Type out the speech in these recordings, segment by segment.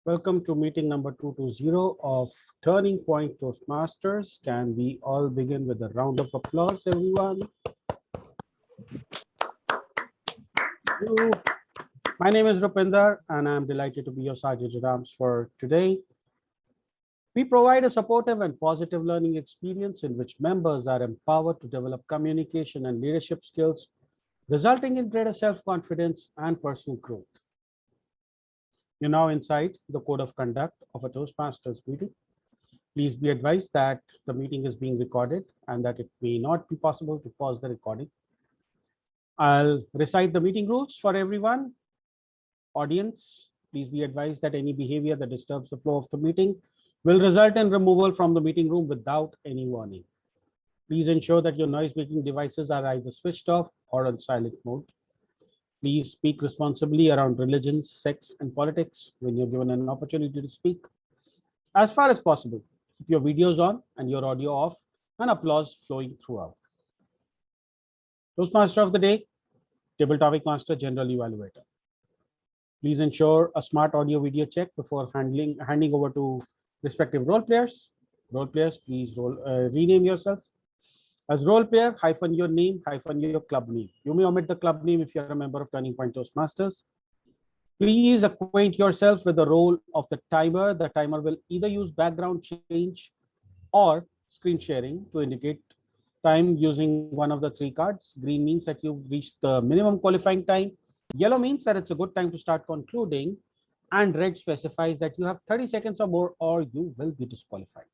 Welcome to meeting number 220 of Turning Point Toastmasters. Can we all begin with a round of applause, everyone? My name is Rupinder, and I'm delighted to be your Sergeant at Arms for today. We provide a supportive and positive learning experience in which members are empowered to develop communication and leadership skills, resulting in greater self-confidence and personal growth. You're now inside the code of conduct of a Toastmasters meeting. Please be advised that the meeting is being recorded and that it may not be possible to pause the recording. I'll recite the meeting rules for everyone. Audience, please be advised that any behavior that disturbs the flow of the meeting will result in removal from the meeting room without any warning. Please ensure that your noise-making devices are either switched off or on silent mode. Please speak responsibly around religion, sex, and politics when you're given an opportunity to speak. As far as possible, keep your videos on and your audio off and applause flowing throughout. Toastmaster of the day, Table Topic Master, General Evaluator. Please ensure a smart audio video check before handing over to respective role players. Role players, please rename yourself as role player hyphen your name hyphen your club name. You may omit the club name if you're a member of Turning Point Toastmasters. Please acquaint yourself with the role of the timer. The timer will either use background change or screen sharing to indicate time using one of the three cards. Green means that you've reached the minimum qualifying time. Yellow means that it's a good time to start concluding. And red specifies that you have 30 seconds or more or you will be disqualified.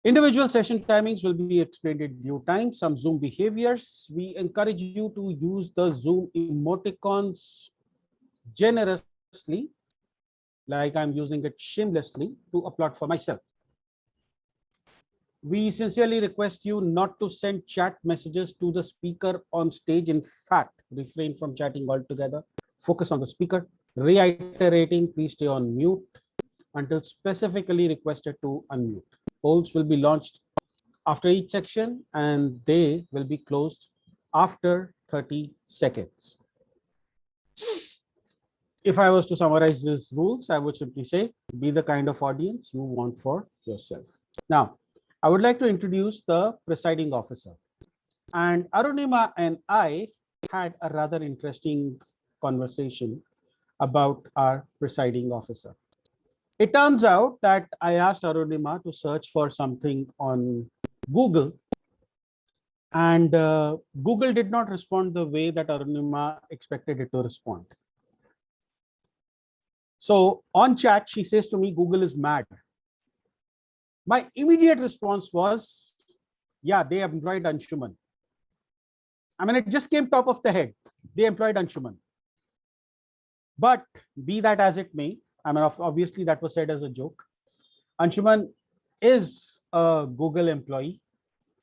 Individual session timings will be explained in due time. Some Zoom behaviors. We encourage you to use the Zoom emoticons generously, like I'm using it shamelessly, to applaud for myself. We sincerely request you not to send chat messages to the speaker on stage. In fact, refrain from chatting altogether. Focus on the speaker. Reiterating, please stay on mute until specifically requested to unmute. Polls will be launched after each section and they will be closed after 30 seconds. If I was to summarize these rules, I would simply say, be the kind of audience you want for yourself. Now, I would like to introduce the presiding officer. And Arunima and I had a rather interesting conversation about our presiding officer. It turns out that I asked Arunima to search for something on Google, and Google did not respond the way that Arunima expected it to respond. So on chat, she says to me, Google is mad. My immediate response was, yeah, they employed Anshuman. I mean, it just came top of the head. They employed Anshuman. But be that as it may, I mean, obviously that was said as a joke. Anshuman is a Google employee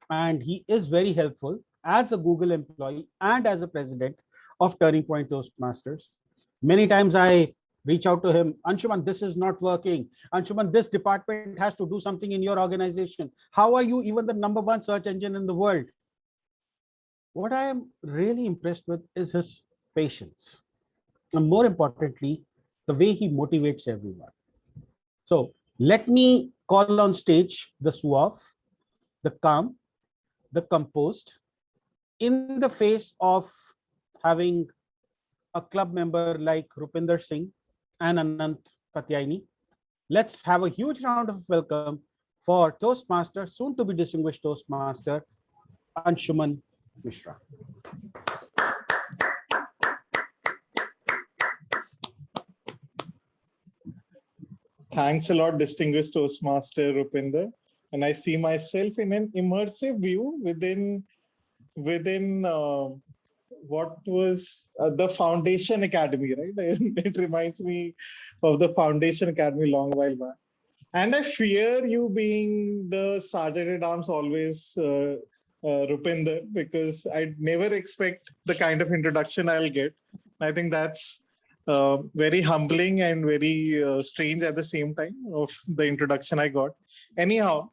and he is very helpful as a Google employee and as a president of Turning Point Toastmasters. Many times I reach out to him, Anshuman, this is not working. Anshuman, this department has to do something in your organization. How are you even the #1 search engine in the world? What I am really impressed with is his patience. And more importantly, the way he motivates everyone. So let me call on stage the suave, the calm, the composed, in the face of having a club member like Rupinder Singh and Anant Katyaini. Let's have a huge round of welcome for Toastmaster, soon to be distinguished Toastmaster, Anshuman Mishra. Thanks a lot, distinguished Toastmaster Rupinder. And I see myself in an immersive view within what was the Foundation Academy, right? It reminds me of the Foundation Academy long while back. And I fear you being the Sergeant at Arms always, Rupinder, because I never expect the kind of introduction I'll get. I think that's very humbling and very strange at the same time of the introduction I got. Anyhow,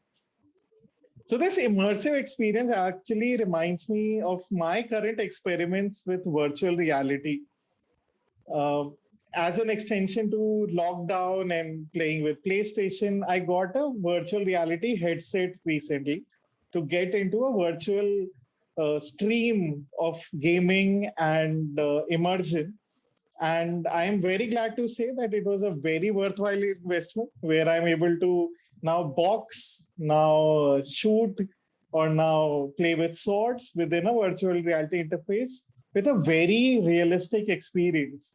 so this immersive experience actually reminds me of my current experiments with virtual reality. as an extension to lockdown and playing with PlayStation, I got a virtual reality headset recently to get into a virtual stream of gaming and immersion. And I'm very glad to say that it was a very worthwhile investment where I'm able to now box, now shoot, or now play with swords within a virtual reality interface with a very realistic experience.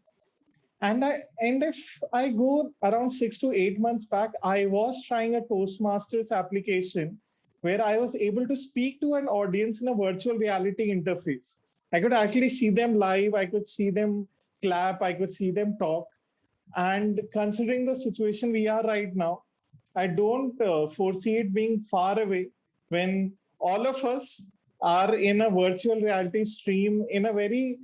And if I go around 6 to 8 months back, I was trying a Toastmasters application where I was able to speak to an audience in a virtual reality interface. I could actually see them live, I could see them clap, I could see them talk. And considering the situation we are right now, I don't foresee it being far away when all of us are in a virtual reality stream in a very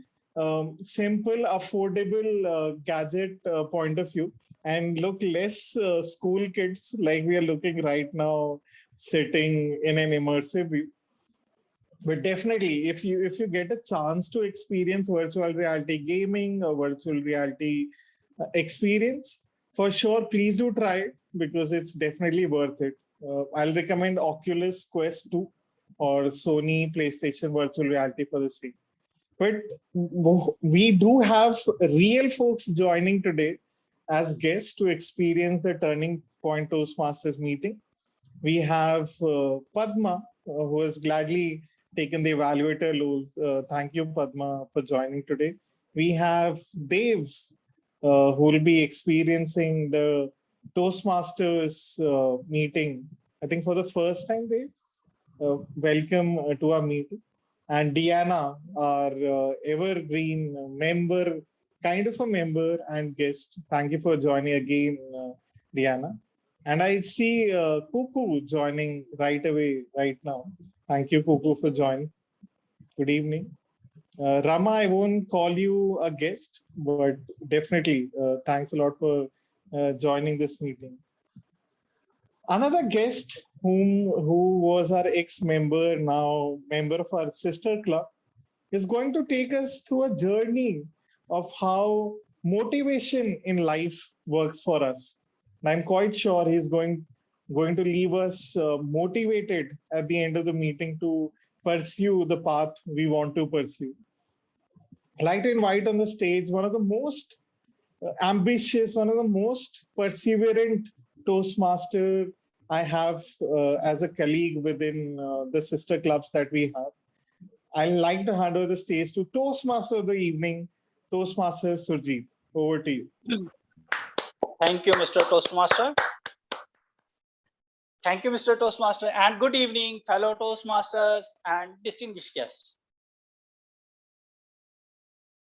simple, affordable gadget point of view and look less school kids like we are looking right now, sitting in an immersive view. But definitely, if you get a chance to experience virtual reality gaming or virtual reality experience, for sure, please do try it because it's definitely worth it. I'll recommend Oculus Quest 2 or Sony PlayStation Virtual Reality for the same. But we do have real folks joining today as guests to experience the Turning Point Toastmasters meeting. We have Padma, who has gladly taken the evaluator role. Thank you, Padma, for joining today. We have Dave, who will be experiencing the Toastmasters meeting, I think for the first time, Dave. Welcome to our meeting. And Diana, our evergreen member, kind of a member and guest. Thank you for joining again, Diana. And I see Kuku joining right away, right now. Thank you, Kuku, for joining. Good evening. Rama, I won't call you a guest, but definitely thanks a lot for joining this meeting. Another guest who was our ex-member, now member of our sister club, is going to take us through a journey of how motivation in life works for us. And I'm quite sure he's going to leave us motivated at the end of the meeting to pursue the path we want to pursue. I'd like to invite on the stage one of the most ambitious, one of the most perseverant Toastmaster I have as a colleague within the sister clubs that we have. I'd like to hand over the stage to Toastmaster of the evening, Toastmaster Surjit. Over to you. Thank you, Mr. Toastmaster. Thank you, Mr. Toastmaster, and good evening, fellow Toastmasters and distinguished guests.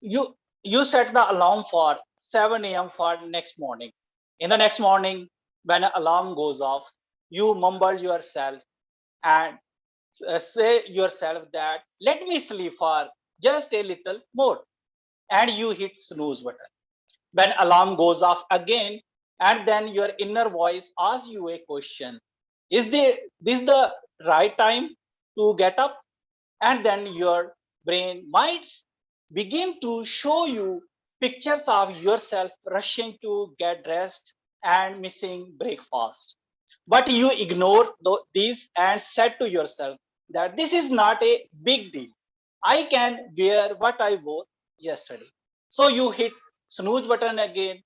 You set the alarm for 7 a.m. for next morning. In the next morning, when an alarm goes off, you mumble yourself and say yourself that let me sleep for just a little more, and you hit snooze button. When alarm goes off again, and then your inner voice asks you a question: Is this the right time to get up? And then your brain might begin to show you pictures of yourself rushing to get dressed and missing breakfast. But you ignore these and said to yourself that this is not a big deal. I can wear what I wore yesterday. So you hit snooze button again.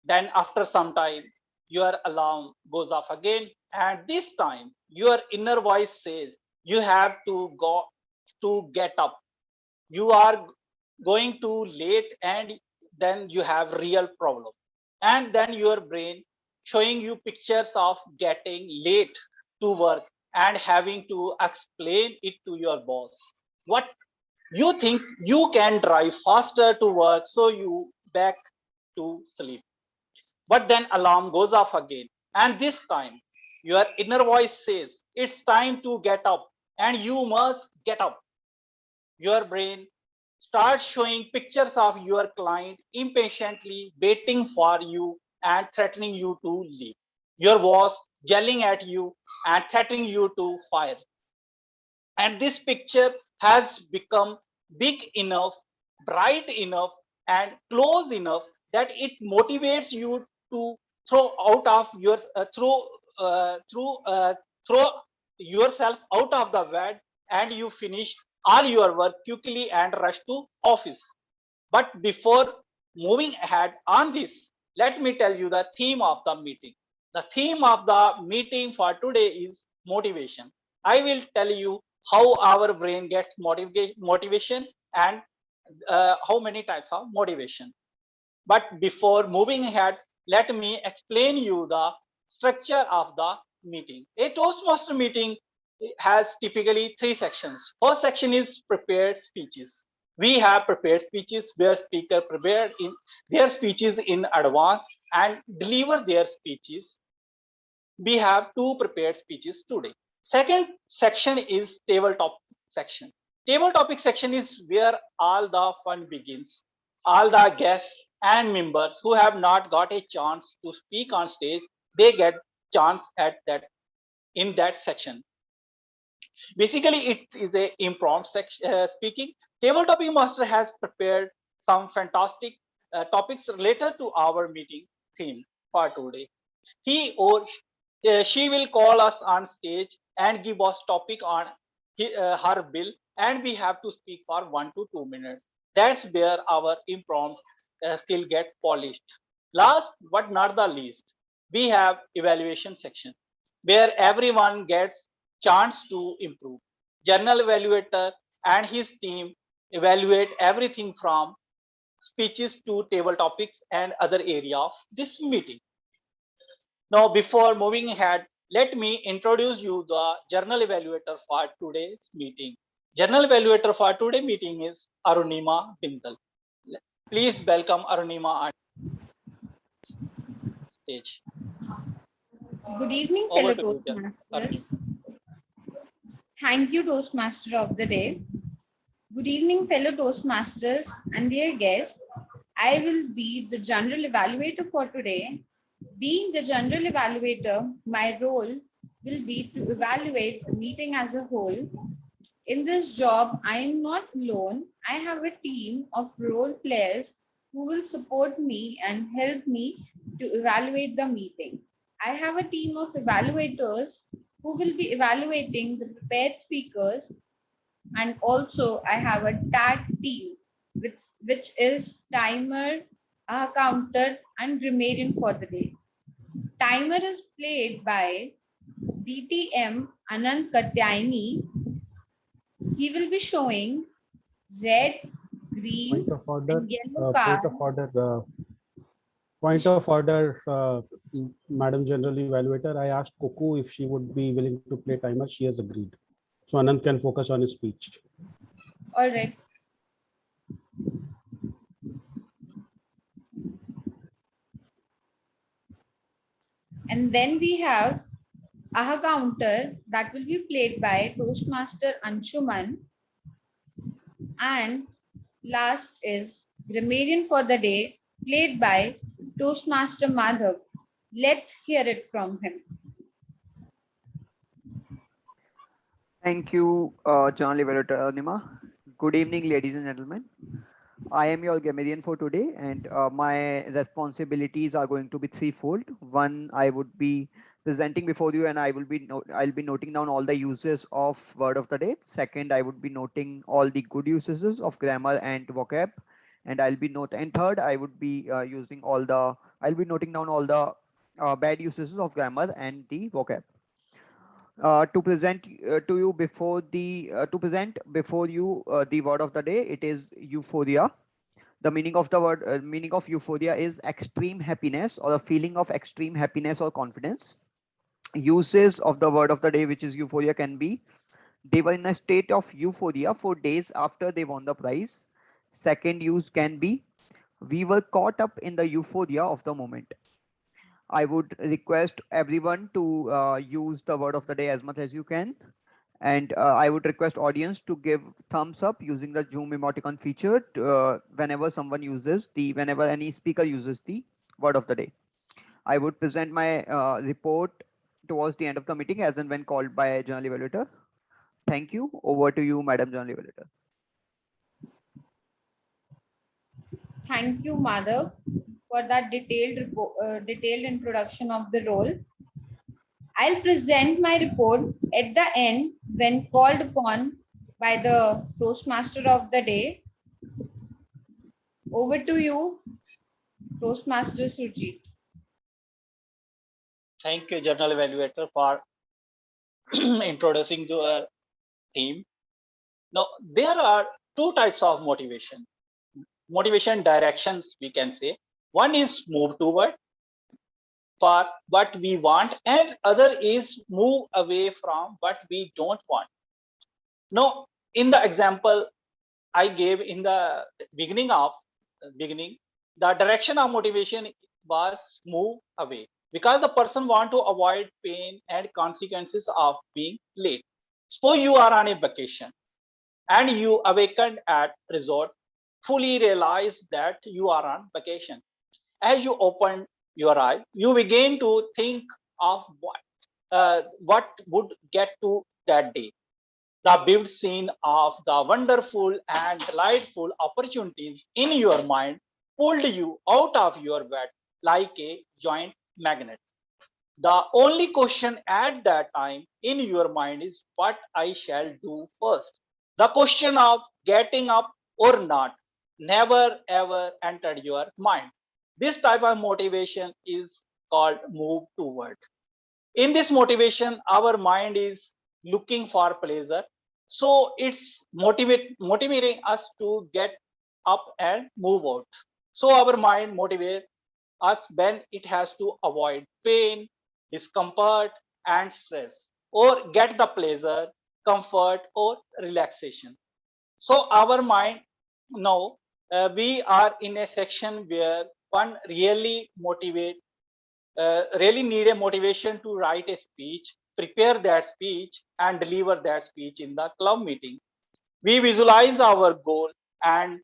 Then after some time, your alarm goes off again. And this time your inner voice says you have to go to get up. You are going too late, and then you have real problem. And then your brain showing you pictures of getting late to work and having to explain it to your boss. What you think you can drive faster to work, so you back to sleep. But then alarm goes off again, and this time your inner voice says it's time to get up, and you must get up. Your brain starts showing pictures of your client impatiently waiting for you and threatening you to leave. Your boss yelling at you and threatening you to fire. And this picture has become big enough, bright enough, and close enough that it motivates you to throw out of your throw yourself out of the bed, and you finish all your work quickly and rush to office. But before moving ahead on this, let me tell you the theme of the meeting. The theme of the meeting for today is motivation. I will tell you how our brain gets motivation, and how many types of motivation. But before moving ahead, let me explain you the structure of the meeting. A Toastmaster meeting has typically three sections. First section is prepared speeches. We have prepared speeches where speaker prepared in their speeches in advance and deliver their speeches. We have two prepared speeches today. Second section is table topic section. Table topic section is where all the fun begins. All the guests and members who have not got a chance to speak on stage, they get chance at that in that section. Basically, it is a impromptu speaking. Table topic master has prepared some fantastic topics related to our meeting theme for today. He or she will call us on stage and give us topic on her bill, and we have to speak for 1 to 2 minutes. That's where our impromptu skill get polished. Last but not the least, we have evaluation section where everyone gets chance to improve. Journal evaluator and his team evaluate everything from speeches to table topics and other area of this meeting. Now, before moving ahead, let me introduce you the journal evaluator for today's meeting. Journal evaluator for today's meeting is Arunima Bindal. Please welcome Arunima on stage. Good evening, Over fellow to you, Toastmasters. Thank you, Toastmaster of the day. Good evening, fellow Toastmasters and dear guests. I will be the general evaluator for today. Being the general evaluator, my role will be to evaluate the meeting as a whole. In this job, I am not alone. I have a team of role players who will support me and help me to evaluate the meeting. I have a team of evaluators who will be evaluating the prepared speakers, and also I have a tag team which is timer, counter and grammarian for the day. Timer is played by DTM Anand Katyayani. He will be showing red, green Point of order. and yellow Point card. of order. Point of order, Madam General Evaluator. I asked Coco if she would be willing to play timer. She has agreed. So Anand can focus on his speech. All right. And then we have Aha counter that will be played by Toastmaster Anshuman. And last is grammarian for the day, played by Toastmaster Madhav. Let's hear it from him. Thank you, General Evaluator Arunima. Good evening, ladies and gentlemen. I am your grammarian for today, and my responsibilities are going to be threefold. One, I would be presenting before you, and I'll be noting down all the uses of word of the day. Second, I would be noting all the good uses of grammar and vocab, and and third, I would be I'll be noting down all the bad uses of grammar and the vocab. To present to you before the to present before you the word of the day, it is euphoria. The meaning of euphoria is extreme happiness or a feeling of extreme happiness or confidence. Uses of the word of the day, which is euphoria, can be: they were in a state of euphoria for days after they won the prize. Second use can be: we were caught up in the euphoria of the moment. I would request everyone to use the word of the day as much as you can. And I would request audience to give thumbs up using the Zoom emoticon feature whenever any speaker uses the word of the day. I would present my report towards the end of the meeting as and when called by General Evaluator. Thank you. Over to you, Madam General Evaluator. Thank you, Madhav. for that detailed introduction of the role. I'll present my report at the end when called upon by the Toastmaster of the day. Over to you, Toastmaster Surjit. Thank you, Journal Evaluator, for introducing to our team. Now, there are two types of motivation. Motivation directions, we can say. One is move toward for what we want, and other is move away from what we don't want. Now, in the example I gave in the beginning, the direction of motivation was move away because the person want to avoid pain and consequences of being late. Suppose you are on a vacation and you awakened at resort, fully realized that you are on vacation. As you open your eye, you begin to think of what would get to that day. The vivid scene of the wonderful and delightful opportunities in your mind pulled you out of your bed like a giant magnet. The only question at that time in your mind is what I shall do first. The question of getting up or not never ever entered your mind. This type of motivation is called move toward. In this motivation, our mind is looking for pleasure. So it's motivating us to get up and move out. So our mind motivates us when it has to avoid pain, discomfort, and stress, or get the pleasure, comfort, or relaxation. So our mind now, we are in a section where one really need a motivation to write a speech, prepare that speech, and deliver that speech in the club meeting. We visualize our goal and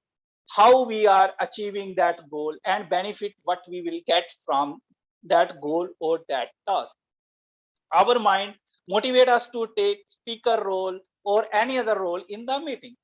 how we are achieving that goal and benefit what we will get from that goal or that task. Our mind motivate us to take speaker role or any other role in the meeting.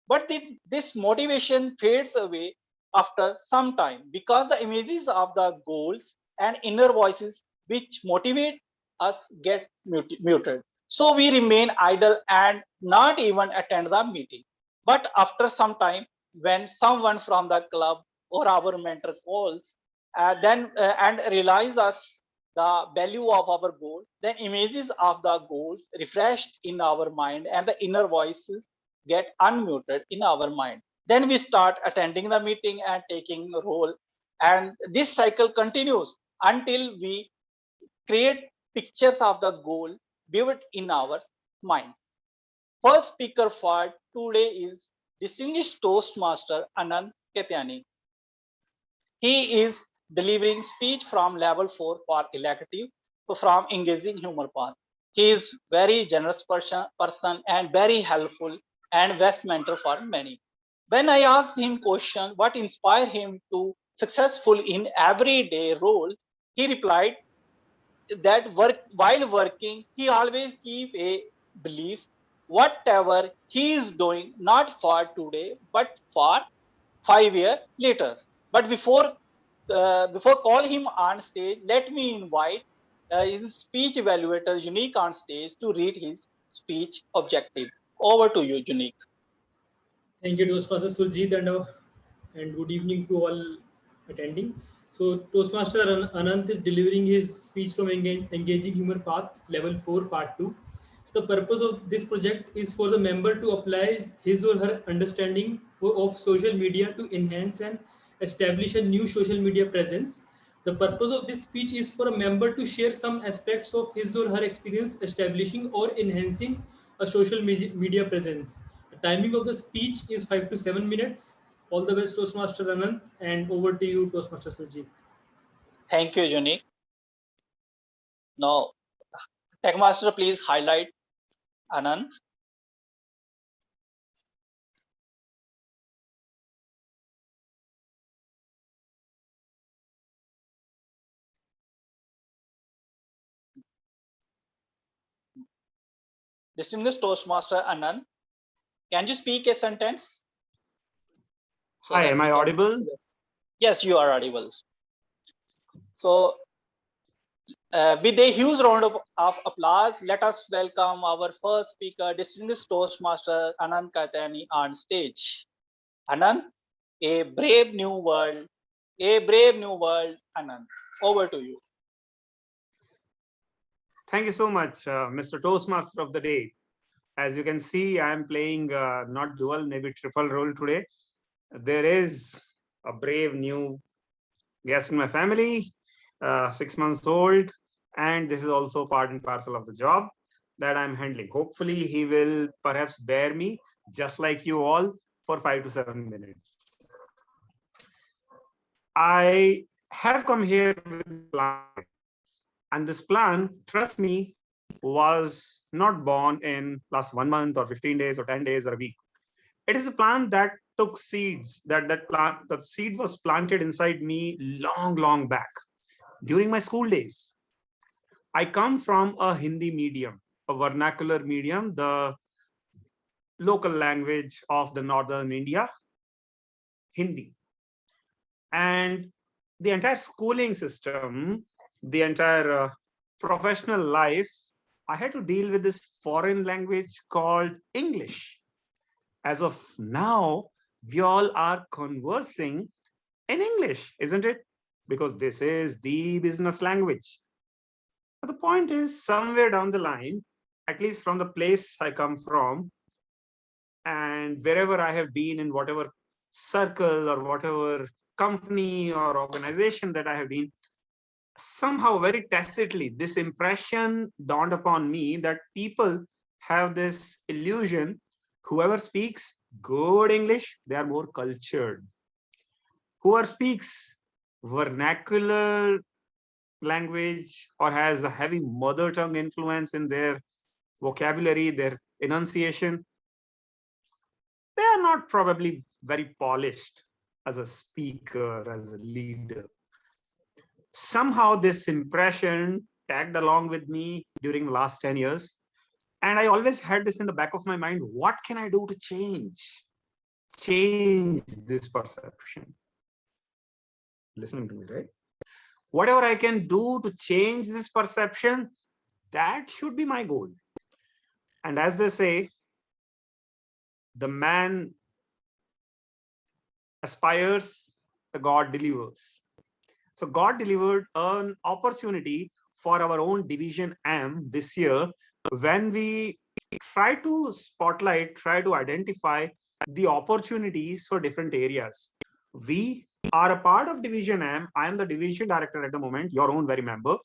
But this motivation fades away after some time because the images of the goals and inner voices which motivate us get muted. So we remain idle and not even attend the meeting. But after some time, when someone from the club or our mentor calls, and realize us the value of our goal, then images of the goals refreshed in our mind and the inner voices get unmuted in our mind. Then we start attending the meeting and taking a role. And this cycle continues until we create pictures of the goal vivid in our mind. First speaker for today is distinguished Toastmaster Anand Ketyani. He is delivering speech from level 4 for elective from engaging humor path. He is very generous person and very helpful and best mentor for many. When I asked him question what inspired him to successful in everyday role, he replied that while working, he always keep a belief whatever he is doing, not for today, but for 5 years later. But before call him on stage, let me invite his speech evaluator Unique on stage to read his speech objective. Over to you, Unique. Thank you, Toastmaster Surjit, and good evening to all attending. So, Toastmaster Anant is delivering his speech from Engaging Humor Path, Level 4, Part 2. So, the purpose of this project is for the member to apply his or her understanding of social media to enhance and establish a new social media presence. The purpose of this speech is for a member to share some aspects of his or her experience establishing or enhancing a social media presence. The timing of the speech is 5 to 7 minutes. All the best, Toastmaster Anand, and over to you, Toastmaster Surjit. Thank you, Unique. Now, Techmaster, please highlight Anand. Distinguished Toastmaster Anand, can you speak a sentence? Hi, am I audible? Yes, you are audible. So with a huge round of applause, let us welcome our first speaker, distinguished Toastmaster Anand Kaitani on stage. Anand, a brave new world, Anand. Over to you. Thank you so much, Mr. Toastmaster of the Day. As you can see, I am playing not dual, maybe triple role today. There is a brave new guest in my family, 6 months old, and this is also part and parcel of the job that I'm handling. Hopefully, he will perhaps bear me, just like you all, for 5 to 7 minutes. I have come here with a plan, and this plan, trust me, was not born in last 1 month or 15 days or 10 days or a week. It is a plan that took seeds, that seed was planted inside me long back during my school days. I come from a Hindi medium, a vernacular medium, the local language of the northern India, Hindi. And the entire schooling system, the entire professional life, I had to deal with this foreign language called English. As of now, we all are conversing in English, isn't it? Because this is the business language. But the point is, somewhere down the line, at least from the place I come from, and wherever I have been in whatever circle or whatever company or organization that I have been, somehow very tacitly, this impression dawned upon me that people have this illusion, whoever speaks good English, they are more cultured. Whoever speaks vernacular language or has a heavy mother tongue influence in their vocabulary, their enunciation, they are not probably very polished as a speaker, as a leader. Somehow this impression tagged along with me during the last 10 years. And I always had this in the back of my mind, what can I do to change this perception? Listening to me, right? Whatever I can do to change this perception, that should be my goal. And as they say, the man aspires, the God delivers. So God delivered an opportunity for our own Division M this year when we try to spotlight, try to identify the opportunities for different areas. We are a part of Division M. I am the division director at the moment, your own very member,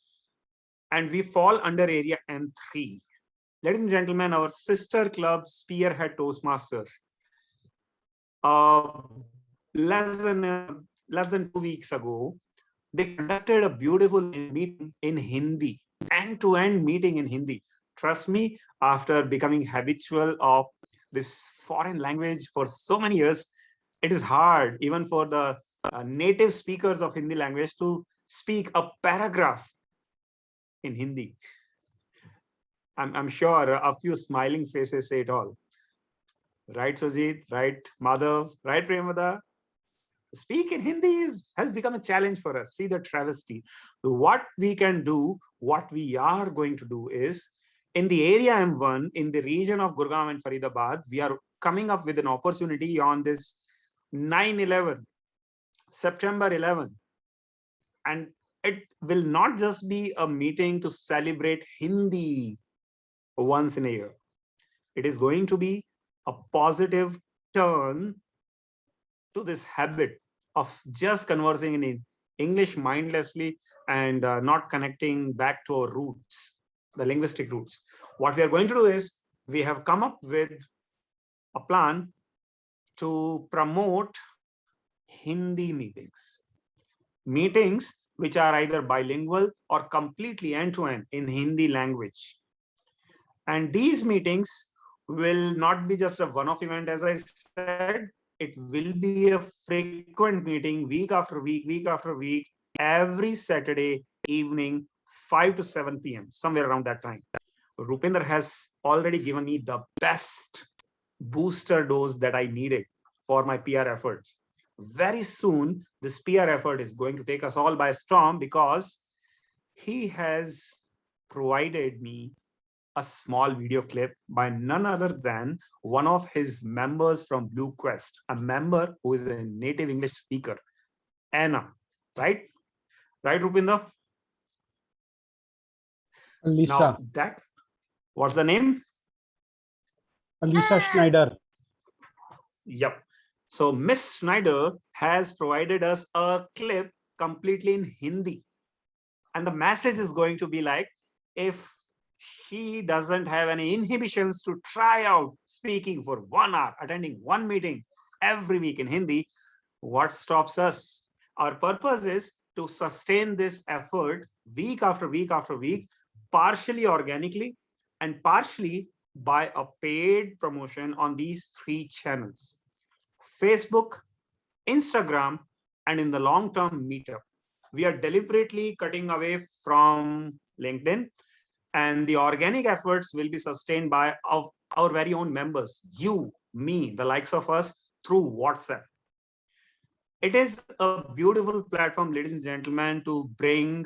and we fall under area M3. Ladies and gentlemen, our sister club, Spearhead Toastmasters, less than 2 weeks ago, they conducted a beautiful meeting in Hindi, end-to-end meeting in Hindi. Trust me, after becoming habitual of this foreign language for so many years, it is hard even for the native speakers of Hindi language to speak a paragraph in Hindi. I'm sure a few smiling faces say it all. Right, Sujit? Right, Madhav? Right, Premada? Speak in Hindi has become a challenge for us. See the travesty. What we can do, what we are going to do is, in the area M1, in the region of Gurgaon and Faridabad, we are coming up with an opportunity on this 9/11, September 11. And it will not just be a meeting to celebrate Hindi once in a year. It is going to be a positive turn to this habit of just conversing in English mindlessly and not connecting back to our roots, the linguistic roots. What we are going to do is, we have come up with a plan to promote Hindi meetings. Meetings which are either bilingual or completely end-to-end in Hindi language. And these meetings will not be just a one-off event, as I said. It will be a frequent meeting, week after week, every Saturday evening, 5 to 7 p.m., somewhere around that time. Rupinder has already given me the best booster dose that I needed for my PR efforts. very soon this peer effort is going to take us all by storm, because he has provided me a small video clip by none other than one of his members from Blue Quest, a member who is a native English speaker, Anna, right? Right, Rupinder? Lisa. Now that, what's the name? Lisa Schneider. Yep. So Miss Schneider has provided us a clip completely in Hindi. And the message is going to be like, if she doesn't have any inhibitions to try out speaking for 1 hour, attending one meeting every week in Hindi, what stops us? Our purpose is to sustain this effort week after week after week, partially organically and partially by a paid promotion on these 3 channels: Facebook, Instagram, and in the long term, Meetup. We are deliberately cutting away from LinkedIn, and the organic efforts will be sustained by our very own members, you, me, the likes of us, through WhatsApp. It is a beautiful platform, ladies and gentlemen, to bring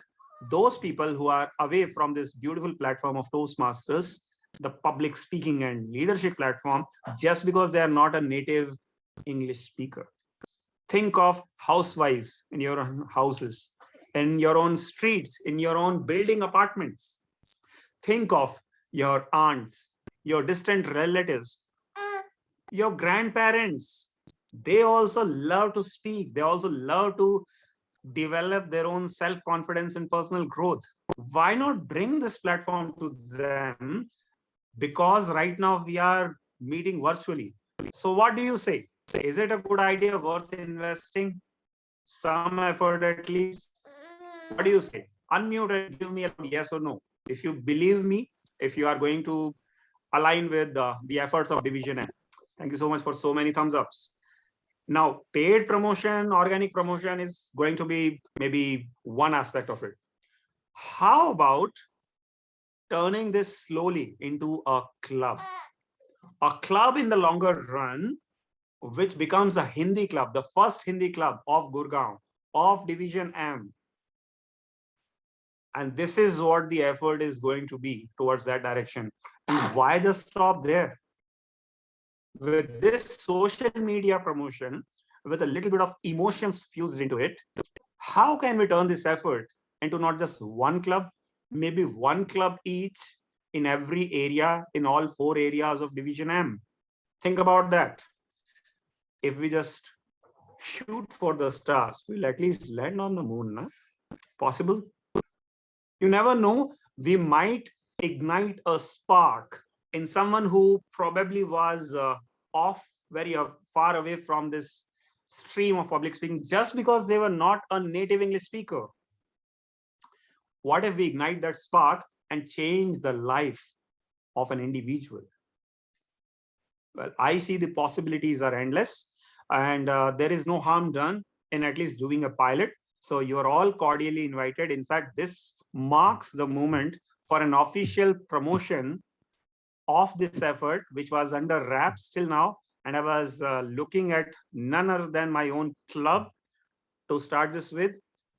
those people who are away from this beautiful platform of Toastmasters, the public speaking and leadership platform, just because they are not a native English speaker. Think of housewives in your own houses, in your own streets, in your own building apartments. Think of your aunts, your distant relatives, your grandparents. They also love to speak. They also love to develop their own self-confidence and personal growth. Why not bring this platform to them? Because right now we are meeting virtually. So what do you say? Is it a good idea, worth investing some effort at least? What do you say? Unmute and give me a yes or no. If you believe me, if you are going to align with the efforts of Division M. Thank you so much for so many thumbs ups. Now, paid promotion, organic promotion is going to be maybe one aspect of it. How about turning this slowly into a club? A club in the longer run, which becomes a Hindi club, the first Hindi club of Gurgaon, of Division M. And this is what the effort is going to be towards that direction. And why just stop there? With this social media promotion, with a little bit of emotions fused into it, how can we turn this effort into not just one club, maybe one club each in every area, in all 4 areas of Division M? Think about that. If we just shoot for the stars, we'll at least land on the moon, na? Possible? You never know, we might ignite a spark in someone who probably was very far away from this stream of public speaking just because they were not a native English speaker. What if we ignite that spark and change the life of an individual? Well, I see the possibilities are endless, and there is no harm done in at least doing a pilot. So you are all cordially invited. In fact, this marks the moment for an official promotion of this effort, which was under wraps till now. And I was looking at none other than my own club to start this with.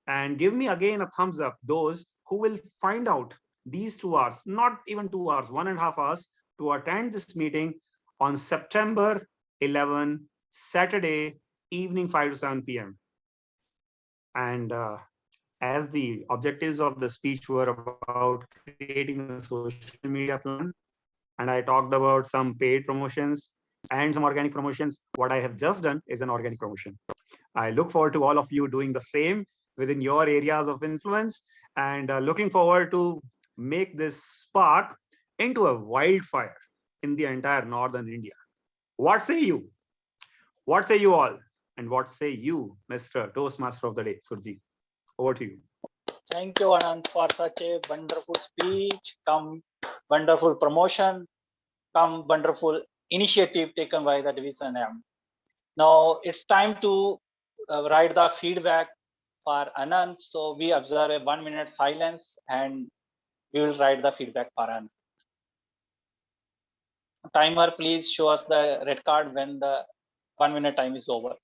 And give me again a thumbs up, those who will find out these 2 hours, not even 2 hours, 1.5 hours, to attend this meeting on September 11, Saturday evening, 5 to 7 p.m. And as the objectives of the speech were about creating a social media plan, and I talked about some paid promotions and some organic promotions, what I have just done is an organic promotion. I look forward to all of you doing the same within your areas of influence, and looking forward to make this spark into a wildfire in the entire northern India. What say you? What say you all? And what say you, Mr. Toastmaster of the Day, Surjit? Over to you. Thank you, Anand, for such a wonderful speech, come wonderful promotion, come wonderful initiative taken by the Division M. Now it's time to write the feedback for Anand. So we observe a 1 minute silence and we will write the feedback for Anand. Timer, please show us the red card when the 1 minute time is over.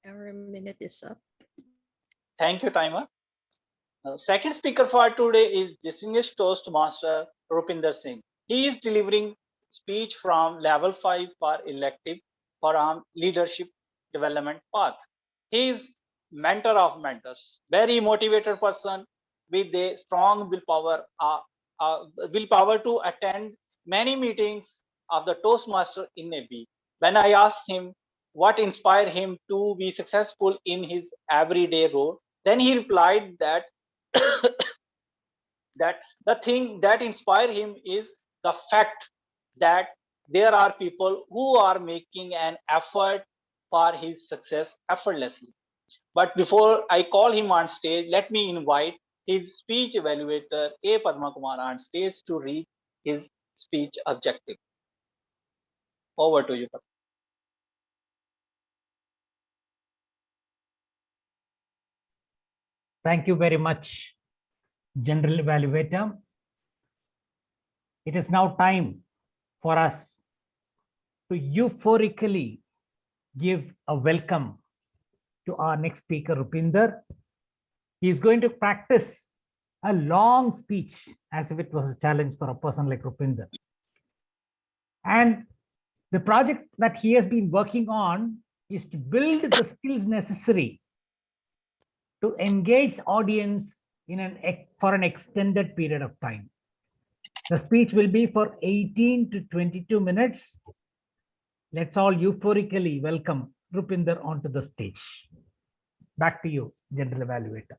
Our minute is up. Thank you, timer. Now, second speaker for today is distinguished Toastmaster Rupinder Singh. He is delivering speech from level 5 for elective for leadership development path. He is mentor of mentors, very motivated person with a strong willpower to attend many meetings of the Toastmaster in a week. When I asked him what inspired him to be successful in his everyday role, then he replied that that the thing that inspire him is the fact that there are people who are making an effort for his success effortlessly. But before I call him on stage, let me invite his speech evaluator A. Padma Kumar on stage to read his speech objective. Over to you, Padma. Thank you very much, General Evaluator. It is now time for us to euphorically give a welcome to our next speaker, Rupinder. He is going to practice a long speech as if it was a challenge for a person like Rupinder. And the project that he has been working on is to build the skills necessary to engage audience for an extended period of time. The speech will be for 18 to 22 minutes. Let's all euphorically welcome Rupinder onto the stage. Back to you, General Evaluator.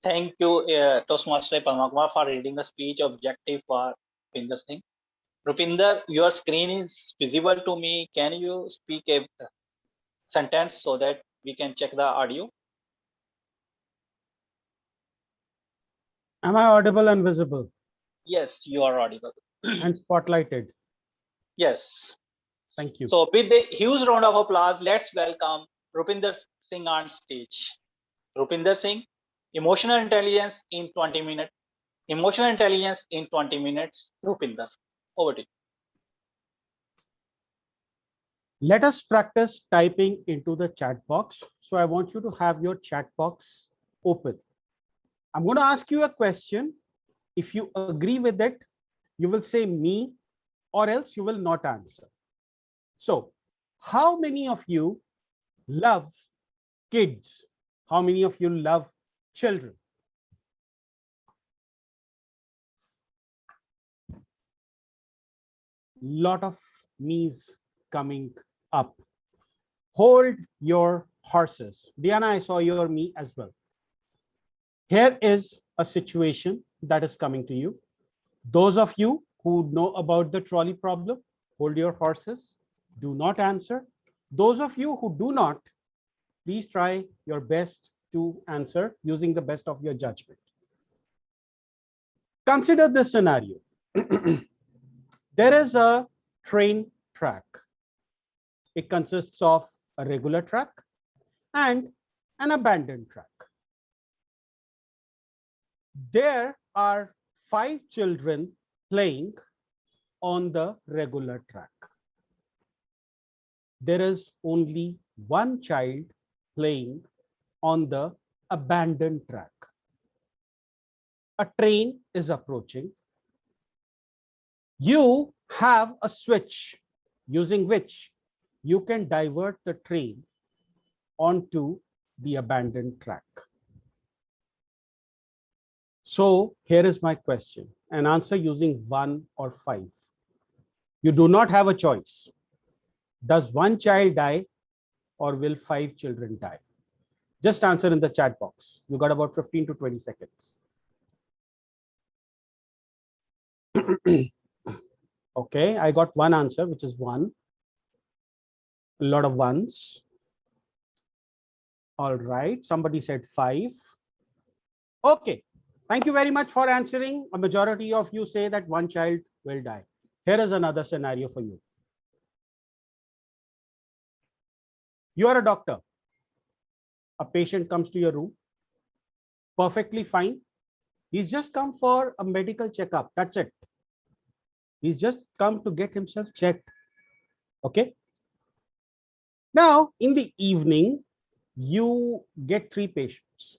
Thank you, Toastmaster Padma Kumar, for reading the speech objective for Rupinder Singh. Rupinder, your screen is visible to me. Can you speak a sentence so that we can check the audio? Am I audible and visible Yes, you are audible. and spotlighted? Yes. Thank you. So with a huge round of applause, let's welcome Rupinder Singh on stage. Rupinder Singh, emotional intelligence in 20 minutes. Emotional intelligence in 20 minutes. Rupinder, over to you. Let us practice typing into the chat box. So I want you to have your chat box open. I'm going to ask you a question. If you agree with it, you will say me, or else you will not answer. So, how many of you love kids? How many of you love children? Lot of me's coming up. Hold your horses. Diana, I saw your me as well. Here is a situation that is coming to you. Those of you who know about the trolley problem, hold your horses. Do not answer. Those of you who do not, please try your best to answer using the best of your judgment. Consider this scenario. There is a train track. It consists of a regular track and an abandoned track. There are 5 children playing on the regular track. There is only 1 child playing on the abandoned track. A train is approaching. You have a switch using which you can divert the train onto the abandoned track. So here is my question, and answer using 1 or 5. You do not have a choice. Does 1 child die or will 5 children die? Just answer in the chat box. You got about 15 to 20 seconds. Okay, I got 1 answer, which is 1. A lot of ones. All right, somebody said 5. Okay, thank you very much for answering. A majority of you say that 1 child will die. Here is another scenario for you. You are a doctor. A patient comes to your room, perfectly fine. He's just come for a medical checkup. That's it. He's just come to get himself checked. Okay. Now, in the evening, you get 3 patients.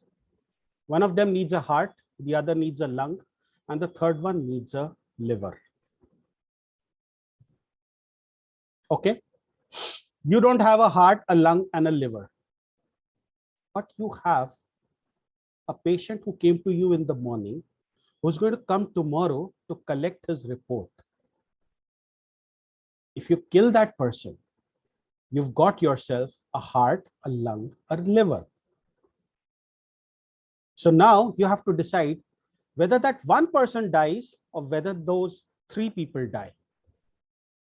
One of them needs a heart, the other needs a lung, and the third one needs a liver. Okay. You don't have a heart, a lung, and a liver, but you have a patient who came to you in the morning who's going to come tomorrow to collect his report. If you kill that person, you've got yourself a heart, a lung, a liver. So now you have to decide whether that one person dies or whether those 3 people die.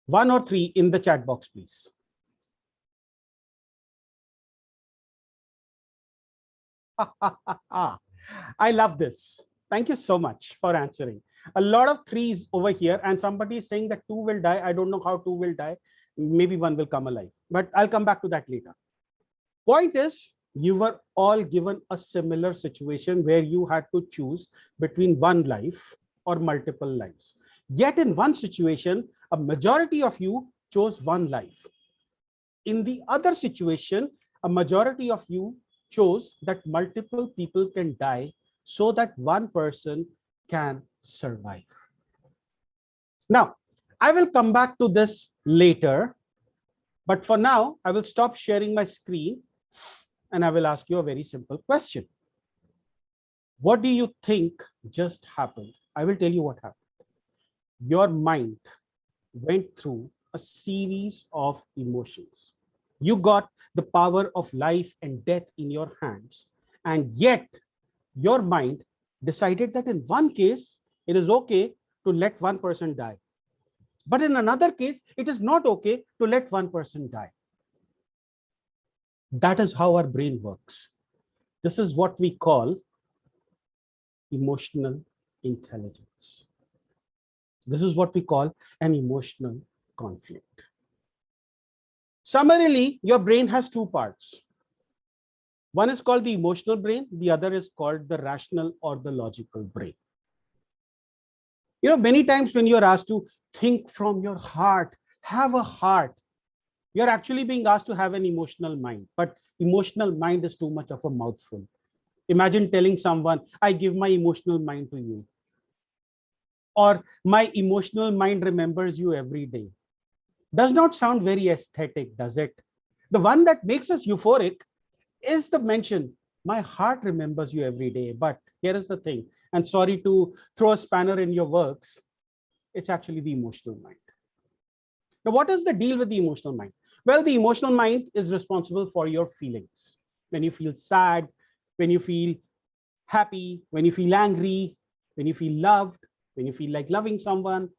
1 or 3 in the chat box, please. I love this. Thank you so much for answering. A lot of 3s over here, and somebody is saying that 2 will die. I don't know how 2 will die. Maybe 1 will come alive, but I'll come back to that later. Point is, you were all given a similar situation where you had to choose between 1 life or multiple lives. Yet in one situation, a majority of you chose 1 life. In the other situation, a majority of you chose that multiple people can die so that 1 person can survive. Now, I will come back to this later, but for now, I will stop sharing my screen and I will ask you a very simple question. What do you think just happened? I will tell you what happened. Your mind went through a series of emotions. You got the power of life and death in your hands, and yet your mind decided that in one case, it is okay to let 1 person die. But in another case, it is not okay to let 1 person die. That is how our brain works. This is what we call emotional intelligence. This is what we call an emotional conflict. Summarily, your brain has 2 parts. One is called the emotional brain, the other is called the rational or the logical brain. You know, many times when you're asked to think from your heart, have a heart, you're actually being asked to have an emotional mind, but emotional mind is too much of a mouthful. Imagine telling someone, I give my emotional mind to you, or my emotional mind remembers you every day. Does not sound very aesthetic, does it? The one that makes us euphoric is the mention, my heart remembers you every day. But here is the thing, and sorry to throw a spanner in your works, it's actually the emotional mind. Now, what is the deal with the emotional mind? Well, the emotional mind is responsible for your feelings. When you feel sad, when you feel happy, when you feel angry, when you feel loved, when you feel like loving someone,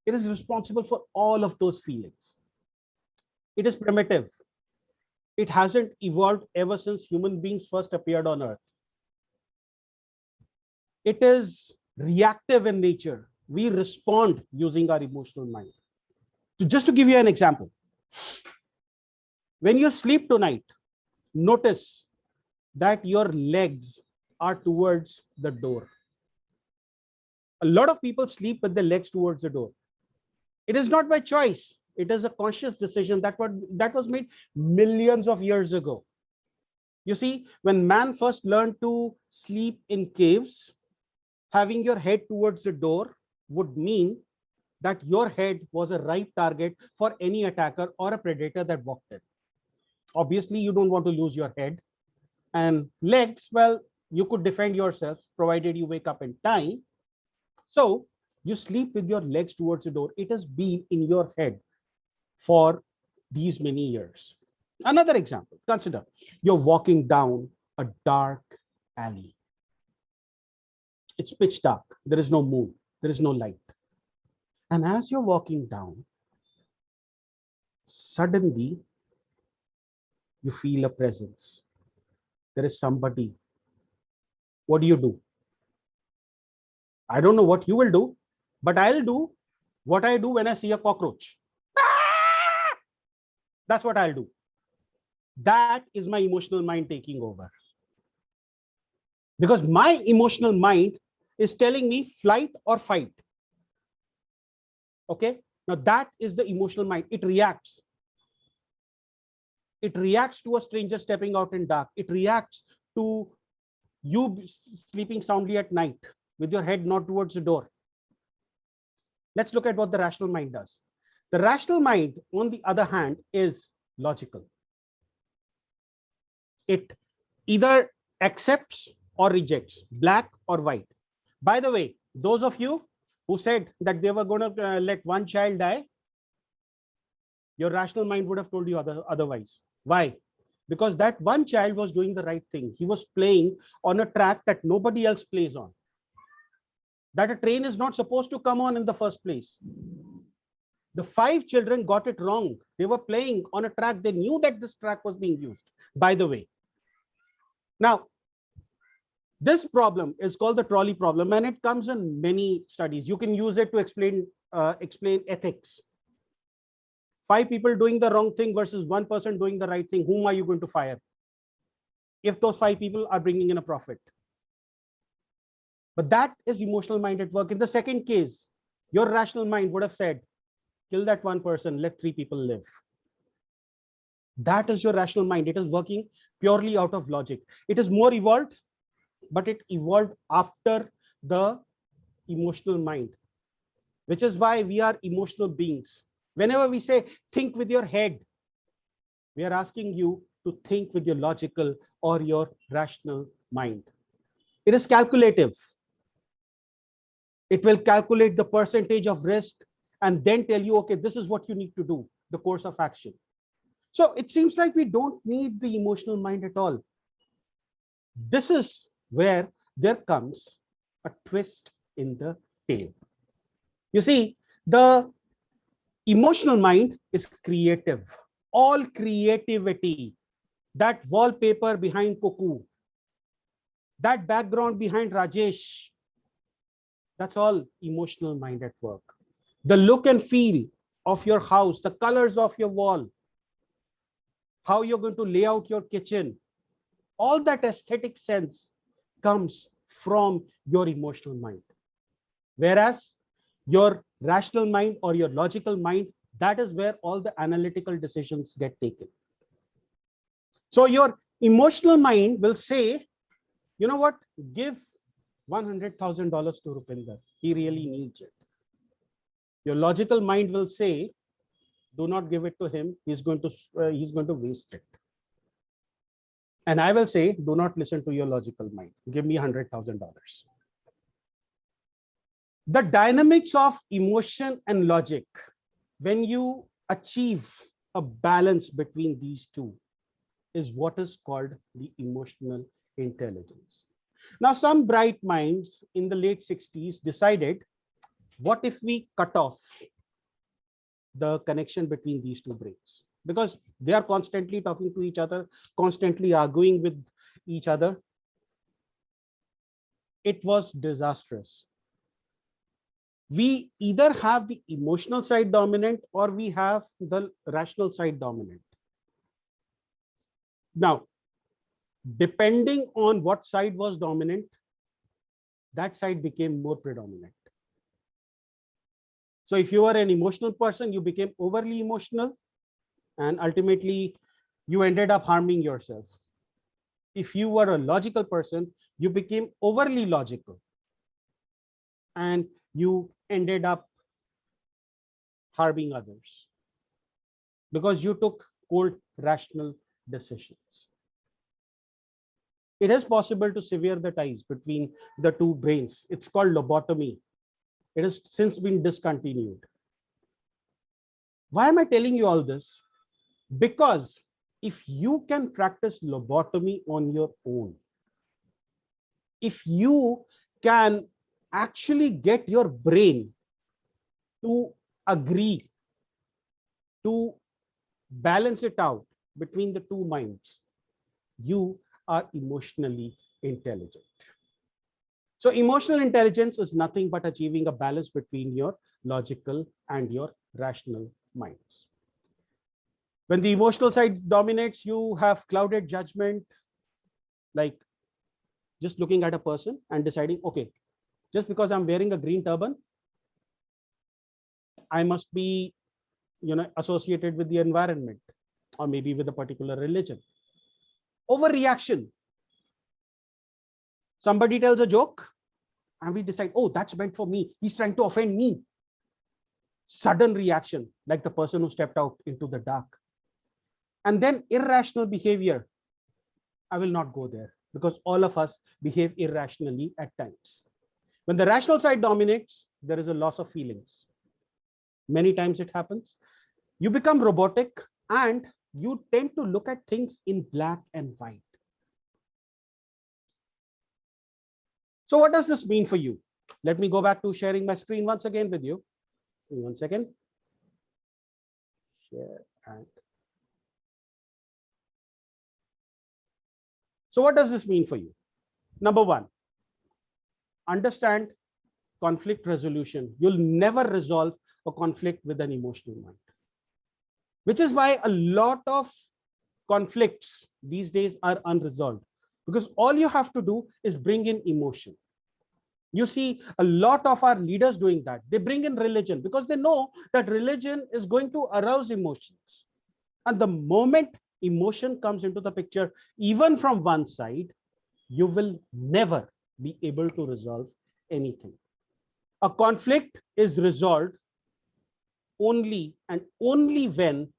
it is responsible for all of those feelings. It is primitive. It hasn't evolved ever since human beings first appeared on Earth. It is reactive in nature. We respond using our emotional mind. So just to give you an example, when you sleep tonight, notice that your legs are towards the door. A lot of people sleep with their legs towards the door. It is not by choice. It is a conscious decision that was made millions of years ago. You see, when man first learned to sleep in caves, having your head towards the door would mean that your head was a ripe target for any attacker or a predator that walked in. Obviously, you don't want to lose your head. And legs, well, you could defend yourself provided you wake up in time. So you sleep with your legs towards the door. It has been in your head for these many years. Another example, consider you're walking down a dark alley. It's pitch dark. There is no moon. There is no light. And as you're walking down, suddenly you feel a presence. There is somebody. What do? I don't know what you will do, but I'll do what I do when I see a cockroach. That's what I'll do. That is my emotional mind taking over. Because my emotional mind is telling me flight or fight. Okay? Now that is the emotional mind. It reacts. It reacts to a stranger stepping out in dark. It reacts to you sleeping soundly at night with your head not towards the door. Let's look at what the rational mind does. The rational mind, on the other hand, is logical. It either accepts or rejects, black or white. By the way, those of you who said that they were going to let one child die, your rational mind would have told you otherwise. Why? Because that one child was doing the right thing. He was playing on a track that nobody else plays on. That a train is not supposed to come on in the first place. The 5 children got it wrong. They were playing on a track. They knew that this track was being used, by the way. Now, this problem is called the trolley problem, and it comes in many studies. You can use it to explain ethics. 5 people doing the wrong thing versus 1 person doing the right thing. Whom are you going to fire if those 5 people are bringing in a profit? But that is emotional mind at work. In the second case, your rational mind would have said, kill that 1 person, let 3 people live. That is your rational mind. It is working purely out of logic. It is more evolved, but it evolved after the emotional mind, which is why we are emotional beings. Whenever we say think with your head, we are asking you to think with your logical or your rational mind. It is calculative. It will calculate the percentage of risk and then tell you, okay, this is what you need to do, the course of action. So it seems like we don't need the emotional mind at all. This is where there comes a twist in the tale. You see, the emotional mind is creative. All creativity, that wallpaper behind Cuckoo, that background behind Rajesh, that's all emotional mind at work. The look and feel of your house, the colors of your wall, how you're going to lay out your kitchen, all that aesthetic sense comes from your emotional mind. Whereas your rational mind or your logical mind, that is where all the analytical decisions get taken. So your emotional mind will say, you know what, give $100,000 to Rupinder. He really needs it. Your logical mind will say, do not give it to him. He's going to waste it. And I will say, do not listen to your logical mind. Give me $100,000. The dynamics of emotion and logic, when you achieve a balance between these two, is what is called the emotional intelligence. Now, some bright minds in the late 60s decided, what if we cut off the connection between these two brains? Because they are constantly talking to each other, constantly arguing with each other. It was disastrous. We either have the emotional side dominant or we have the rational side dominant. Now, depending on what side was dominant, that side became more predominant. So if you are an emotional person, you became overly emotional, and ultimately you ended up harming yourself. If you were a logical person, you became overly logical, and you ended up harming others because you took cold, rational decisions. It is possible to sever the ties between the two brains. It's called lobotomy. It has since been discontinued. Why am I telling you all this? Because if you can practice lobotomy on your own, if you can actually get your brain to agree to balance it out between the two minds, you are emotionally intelligent. So emotional intelligence is nothing but achieving a balance between your logical and your rational minds. When the emotional side dominates, you have clouded judgment, like just looking at a person and deciding, okay, just because I'm wearing a green turban, I must be, associated with the environment. or maybe with a particular religion. Overreaction. Somebody tells a joke and we decide, oh, that's meant for me. He's trying to offend me. Sudden reaction, like the person who stepped out into the dark. And then irrational behavior. I will not go there because all of us behave irrationally at times. When the rational side dominates, there is a loss of feelings. Many times it happens. You become robotic and you tend to look at things in black and white. So what does this mean for you? Let me go back to sharing my screen once again with you. Give me 1 second. Share and. So what does this mean for you? Number one, understand conflict resolution. You'll never resolve a conflict with an emotional mind, which is why a lot of conflicts these days are unresolved, because all you have to do is bring in emotion. You see a lot of our leaders doing that. They bring in religion because they know that religion is going to arouse emotions. And the moment emotion comes into the picture, even from one side, you will never be able to resolve anything. A conflict is resolved only and only when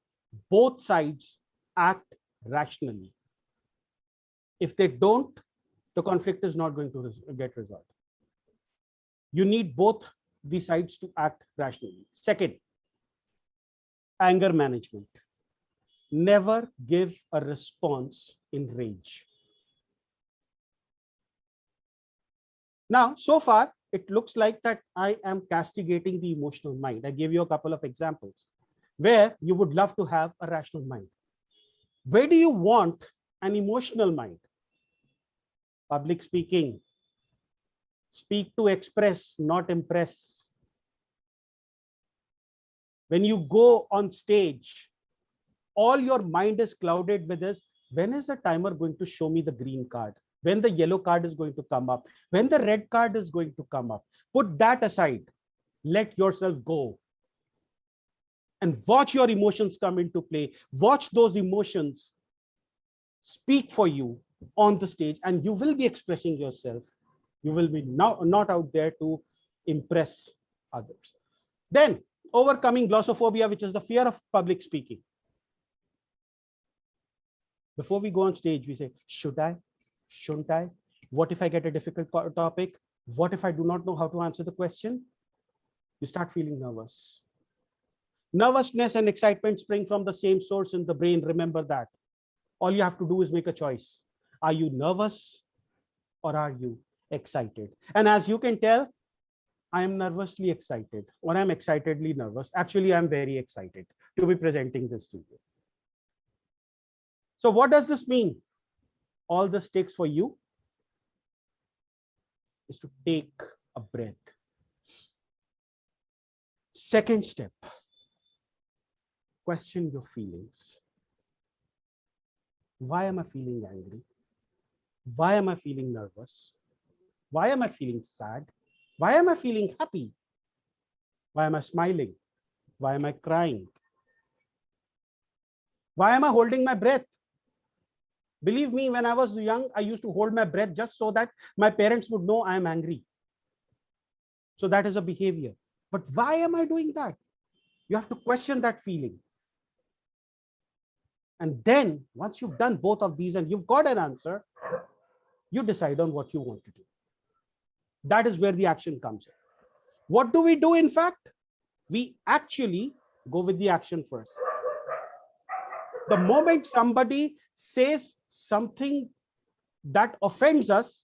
both sides act rationally. If they don't, the conflict is not going to get resolved. You need both the sides to act rationally. Second, anger management. Never give a response in rage. Now, so far, it looks like that I am castigating the emotional mind. I gave you a couple of examples where you would love to have a rational mind. Where do you want an emotional mind? Public speaking. Speak to express, not impress. When you go on stage, all your mind is clouded with this. When is the timer going to show me the green card? When the yellow card is going to come up? When the red card is going to come up? Put that aside. Let yourself go. And watch your emotions come into play. Watch those emotions speak for you on the stage, and you will be expressing yourself. You will be not out there to impress others. Then, overcoming glossophobia, which is the fear of public speaking. Before we go on stage, we say, should I? Shouldn't I? What if I get a difficult topic? What if I do not know how to answer the question? You start feeling nervous. Nervousness and excitement spring from the same source in the brain. Remember that. All you have to do is make a choice. Are you nervous or are you excited? And as you can tell, I am nervously excited, or I'm excitedly nervous. Actually, I'm very excited to be presenting this to you. So what does this mean? All this takes for you is to take a breath. Second step, question your feelings. Why am I feeling angry? Why am I feeling nervous? Why am I feeling sad? Why am I feeling happy? Why am I smiling? Why am I crying? Why am I holding my breath? Believe me, when I was young, I used to hold my breath just so that my parents would know I am angry. So that is a behavior. But why am I doing that? You have to question that feeling. And then once you've done both of these and you've got an answer, you decide on what you want to do. That is where the action comes in. What do we do, in fact? We actually go with the action first. The moment somebody says something that offends us,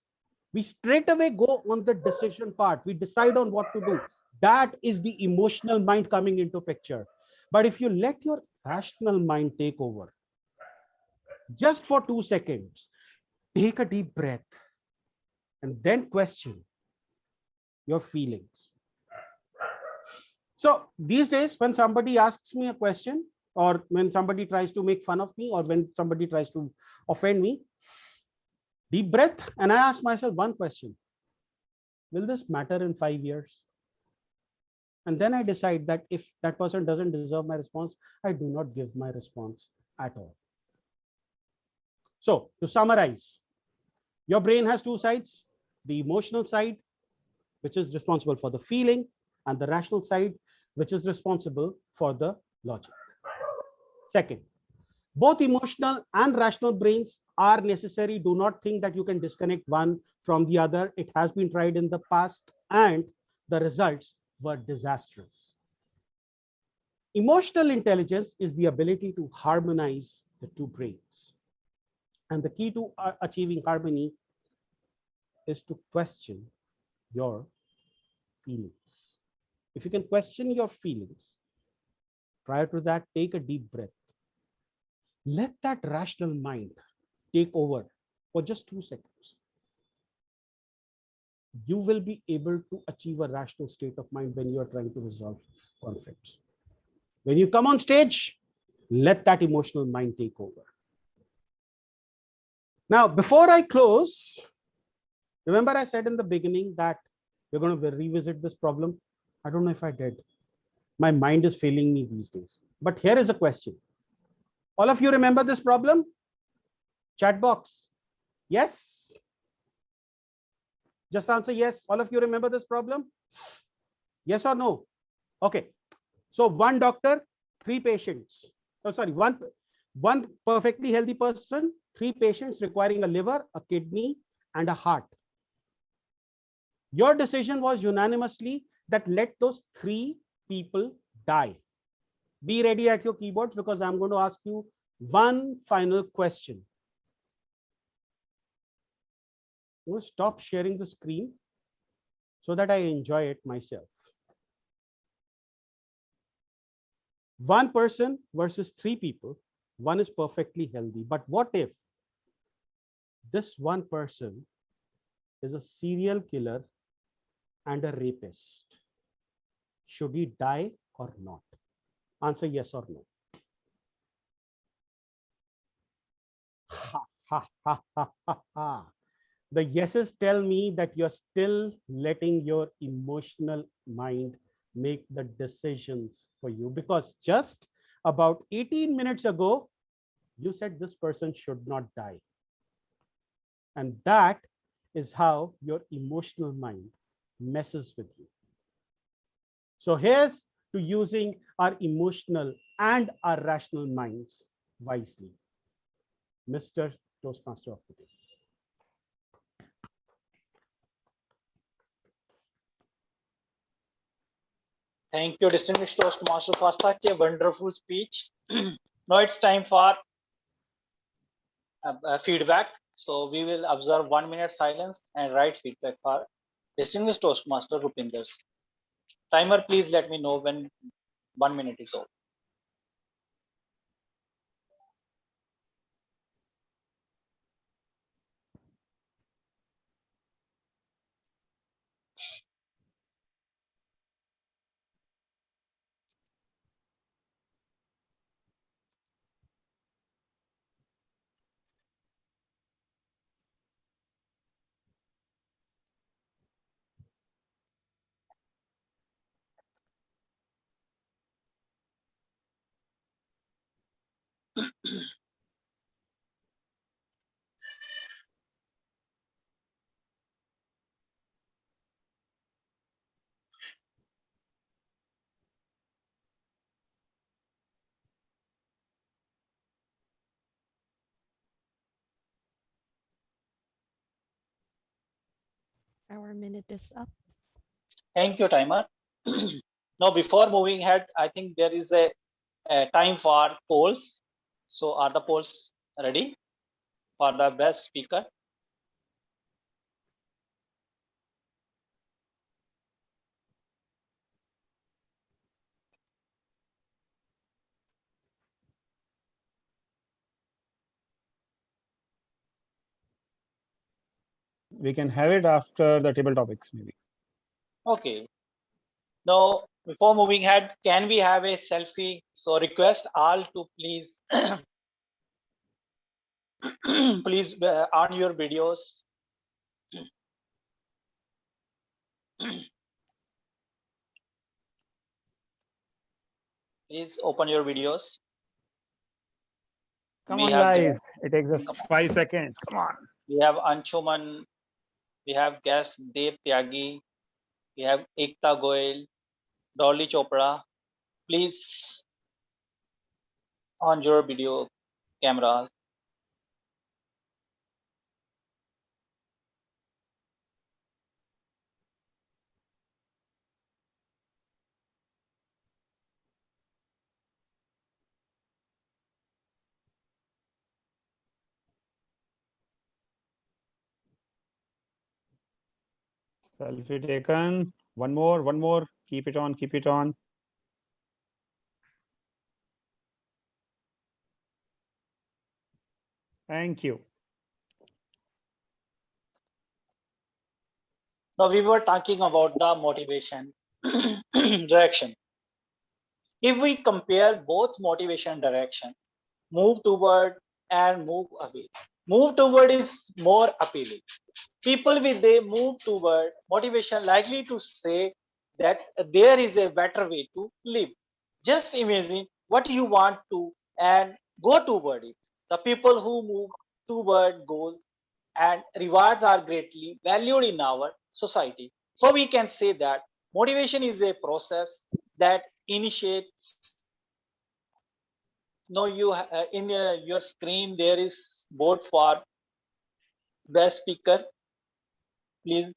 we straight away go on the decision part. We decide on what to do. That is the emotional mind coming into picture. But if you let your rational mind take over, just for 2 seconds, take a deep breath and then question your feelings. So these days, when somebody asks me a question, or when somebody tries to make fun of me, or when somebody tries to offend me, deep breath, and I ask myself one question: will this matter in 5 years? And then I decide that if that person doesn't deserve my response, I do not give my response at all. So to summarize, your brain has two sides, the emotional side, which is responsible for the feeling, and the rational side, which is responsible for the logic. Second, both emotional and rational brains are necessary. Do not think that you can disconnect one from the other. It has been tried in the past and the results were disastrous. Emotional intelligence is the ability to harmonize the two brains. And the key to achieving harmony is to question your feelings. If you can question your feelings, prior to that, take a deep breath. Let that rational mind take over for just 2 seconds. You will be able to achieve a rational state of mind when you are trying to resolve conflicts. When you come on stage, let that emotional mind take over. Now, before I close, remember I said in the beginning that we're going to revisit this problem. I don't know if I did. My mind is failing me these days. But here is a question. All of you remember this problem? Chat box. Yes? Just answer yes. All of you remember this problem? Yes or no? Okay. So one doctor, 3 patients. Oh, sorry, one perfectly healthy person, 3 patients requiring a liver, a kidney, and a heart. Your decision was unanimously that let those 3 people die. Be ready at your keyboards because I'm going to ask you one final question. I'm going to stop sharing the screen so that I enjoy it myself. 1 person versus 3 people. 1 is perfectly healthy. But what if this 1 person is a serial killer and a rapist? Should he die or not? Answer yes or no. Ha, ha, ha, ha, ha, ha. The yeses tell me that you're still letting your emotional mind make the decisions for you, because just about 18 minutes ago, you said this person should not die. And that is how your emotional mind messes with you. So here's to using our emotional and our rational minds wisely. Mr. Toastmaster of the day. Thank you, distinguished Toastmaster, for such a wonderful speech. Now it's time for feedback. So we will observe 1 minute silence and write feedback for distinguished Toastmaster Rupinder. Timer, please let me know when 1 minute is over. Our minute is up. Thank you, timer. Now, before moving ahead, I think there is a time for polls. So are the polls ready for the best speaker? We can have it after the table topics, maybe. Okay. Now, before moving ahead, can we have a selfie? So request all to please, please on your videos. Please open your videos. Come We on, have guys. It takes us Come on. 5 seconds. Come on. We have Anshuman, we have guest Dev Tyagi, we have Ekta Goel, Dolly Chopra. Please on your video cameras. Selfie taken. One more, one more. Keep it on, keep it on. Thank you. Now we were talking about the motivation direction. If we compare both motivation direction, move toward and move away. Move toward is more appealing. People with a move toward motivation likely to say that there is a better way to live. Just imagine what you want to and go toward it. The people who move toward goals and rewards are greatly valued in our society. So we can say that motivation is a process that initiates. No, you in your screen there is board for best speaker. Please.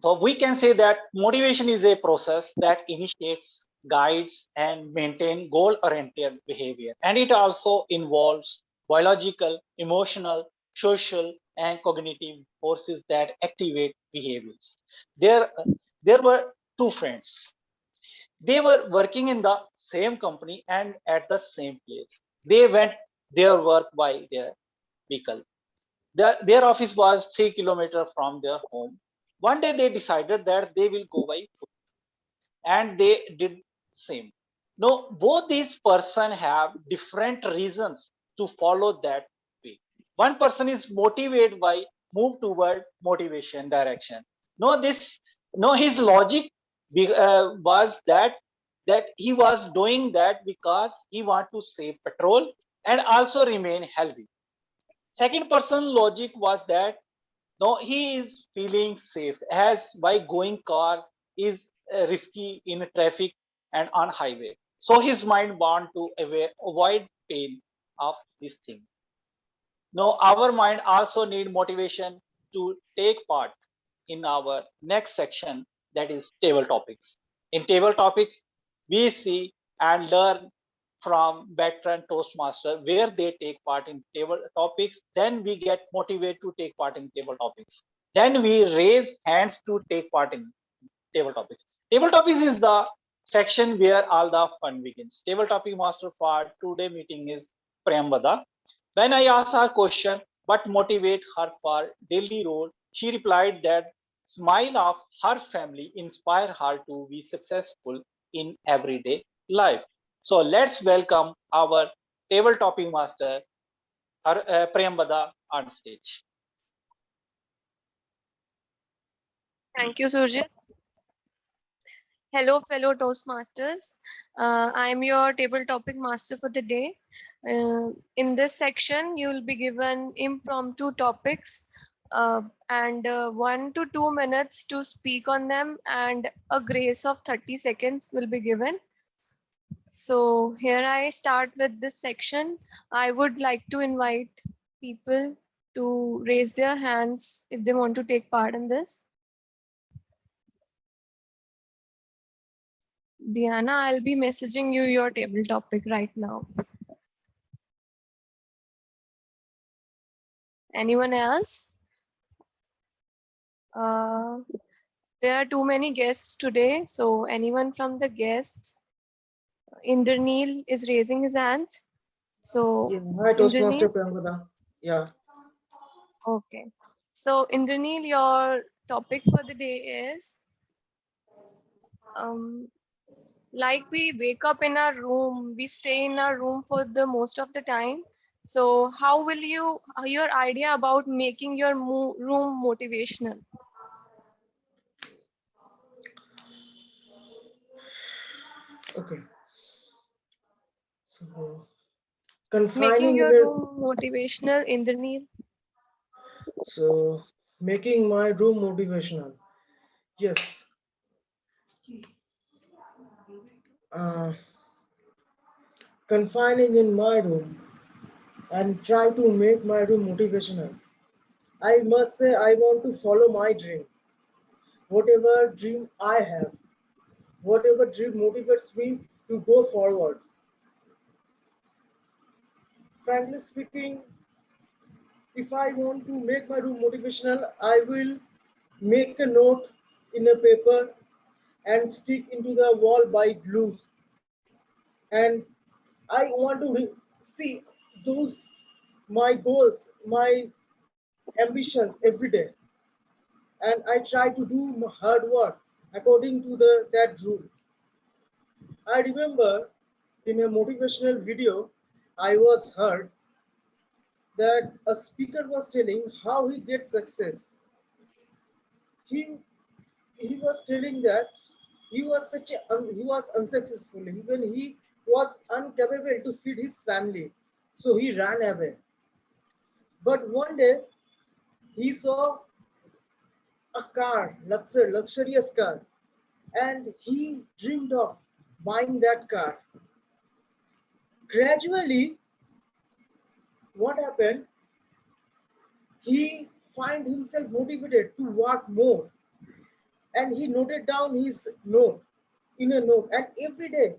So we can say that motivation is a process that initiates, guides, and maintain goal-oriented behavior. And it also involves biological, emotional, social, and cognitive forces that activate behaviors. There were two friends. They were working in the same company and at the same place. They went their work by their vehicle. Their office was 3 kilometers from their home. One day they decided that they will go by foot, and they did same. Now both these person have different reasons to follow that way. One person is motivated by move toward motivation direction. No, his logic was that he was doing that because he want to save petrol and also remain healthy. Second person logic was that no, he is feeling safe as by going cars is risky in traffic and on highway. So his mind want to avoid pain of this thing. Now our mind also need motivation to take part in our next section, that is table topics. In table topics, we see and learn from veteran Toastmaster where they take part in table topics. Then we get motivated to take part in table topics. Then we raise hands to take part in table topics. Table topics is the section where all the fun begins. Table topic master for today meeting is Priyambada. When I asked her question, what motivate her for daily role, she replied that smile of her family inspire her to be successful in everyday life. So let's welcome our table topic master, Priyambada, on stage. Thank you, Surjit. Hello, fellow Toastmasters. I am your table topic master for the day. In this section, you will be given impromptu topics and 1 to 2 minutes to speak on them, and a grace of 30 seconds will be given. So here I start with this section. I would like to invite people to raise their hands if they want to take part in this. Diana, I'll be messaging you your table topic right now. Anyone else? There are too many guests today, so anyone from the guests? Indranil is raising his hands. So, Hi, Toastmaster Indranil? Priyambada. Yeah. Okay. So, Indranil, your topic for the day is like we wake up in our room, we stay in our room for the most of the time. So how will your idea about making your room motivational? Okay. So Making confining your in a, room motivational, Indraneel. so making my room motivational. Yes. Uh, confining in my room and try to make my room motivational. I must say I want to follow my dream. Whatever dream I have, whatever dream motivates me to go forward. Frankly speaking, if I want to make my room motivational, I will make a note in a paper and stick into the wall by glue. And I want to see those my goals, my ambitions every day. And I try to do hard work according to that rule. I remember in a motivational video, I was heard that a speaker was telling how he gets success. He he was telling that he was unsuccessful. Even he was incapable to feed his family, so he ran away. But one day he saw a car, luxurious car, and he dreamed of buying that car. Gradually, what happened? He find himself motivated to work more, and he noted down his note in a note, and every day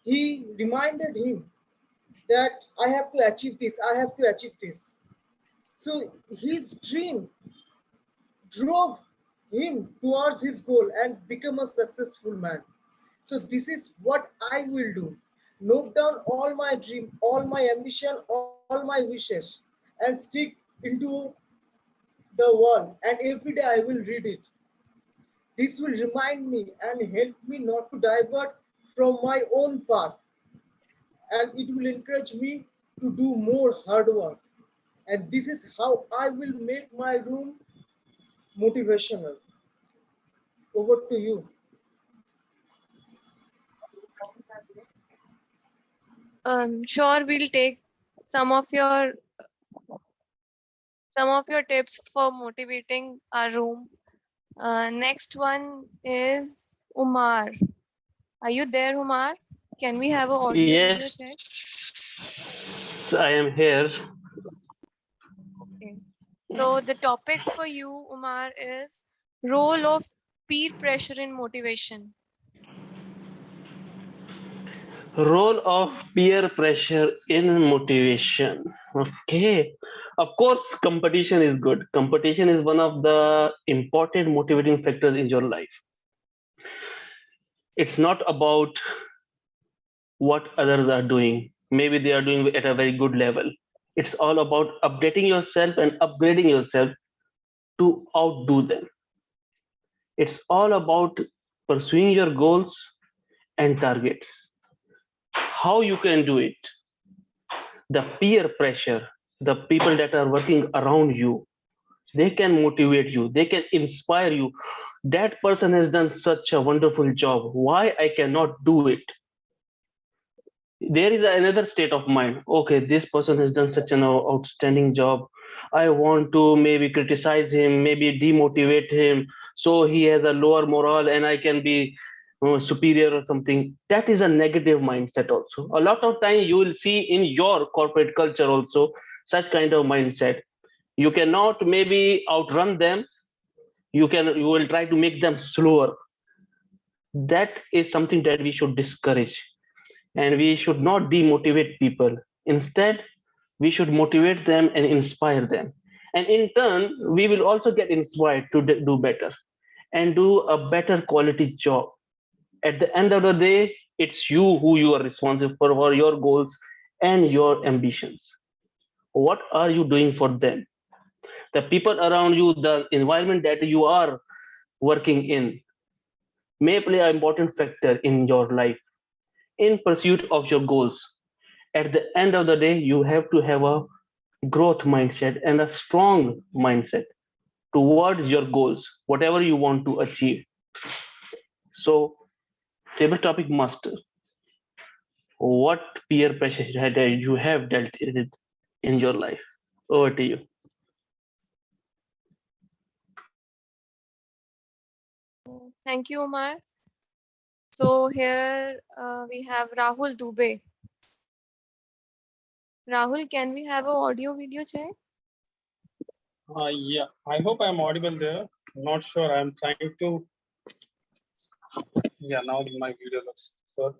he reminded him that I have to achieve this, I have to achieve this. So his dream drove him towards his goal and become a successful man. So this is what I will do. Note down all my dream, all my ambition, all my wishes, and stick into the wall. And every day I will read it. This will remind me and help me not to divert from my own path. And it will encourage me to do more hard work. And this is how I will make my room motivational. Over to you. Sure, we'll take some of your tips for motivating our room. Next one is Umar. Are you there, Umar? Can we have an audio video Yes, check? I am here. Okay. So the topic for you, Umar, is role of peer pressure in motivation. Role of peer pressure in motivation. Okay. Of course, competition is good. Competition is one of the important motivating factors in your life. It's not about what others are doing. Maybe they are doing at a very good level. It's all about updating yourself and upgrading yourself to outdo them. It's all about pursuing your goals and targets. How you can do it? The peer pressure, the people that are working around you, they can motivate you, they can inspire you. That person has done such a wonderful job. Why I cannot do it? There is another state of mind. Okay, this person has done such an outstanding job. I want to maybe criticize him, maybe demotivate him, so he has a lower morale and I can be superior or something. That is a negative mindset also. A lot of time you will see in your corporate culture also such kind of mindset. You cannot maybe outrun them. You will try to make them slower. That is something that we should discourage, and we should not demotivate people. Instead, we should motivate them and inspire them, and in turn we will also get inspired to do better and do a better quality job. At the end of the day, it's you who you are responsible for your goals and your ambitions. What are you doing for them? The people around you, the environment that you are working in, may play an important factor in your life in pursuit of your goals. At the end of the day, you have to have a growth mindset and a strong mindset towards your goals, whatever you want to achieve. So, table topic master, what peer pressure you have dealt with in your life. Over to you. Thank you, Omar. So here we have Rahul Dubey. Rahul, can we have an audio video check? Yeah, I hope I'm audible there. I'm not sure. I'm trying to. Yeah, now my video looks good.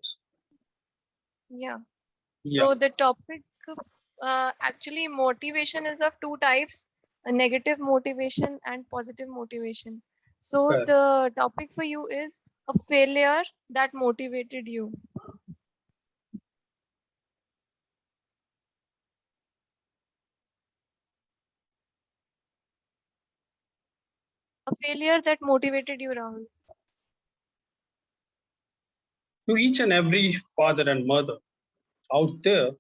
Yeah. Yeah. So the topic, actually motivation is of two types, a negative motivation and positive motivation. So Correct. the topic for you is a failure that motivated you. A failure that motivated you, Rahul. To each and every father and mother out there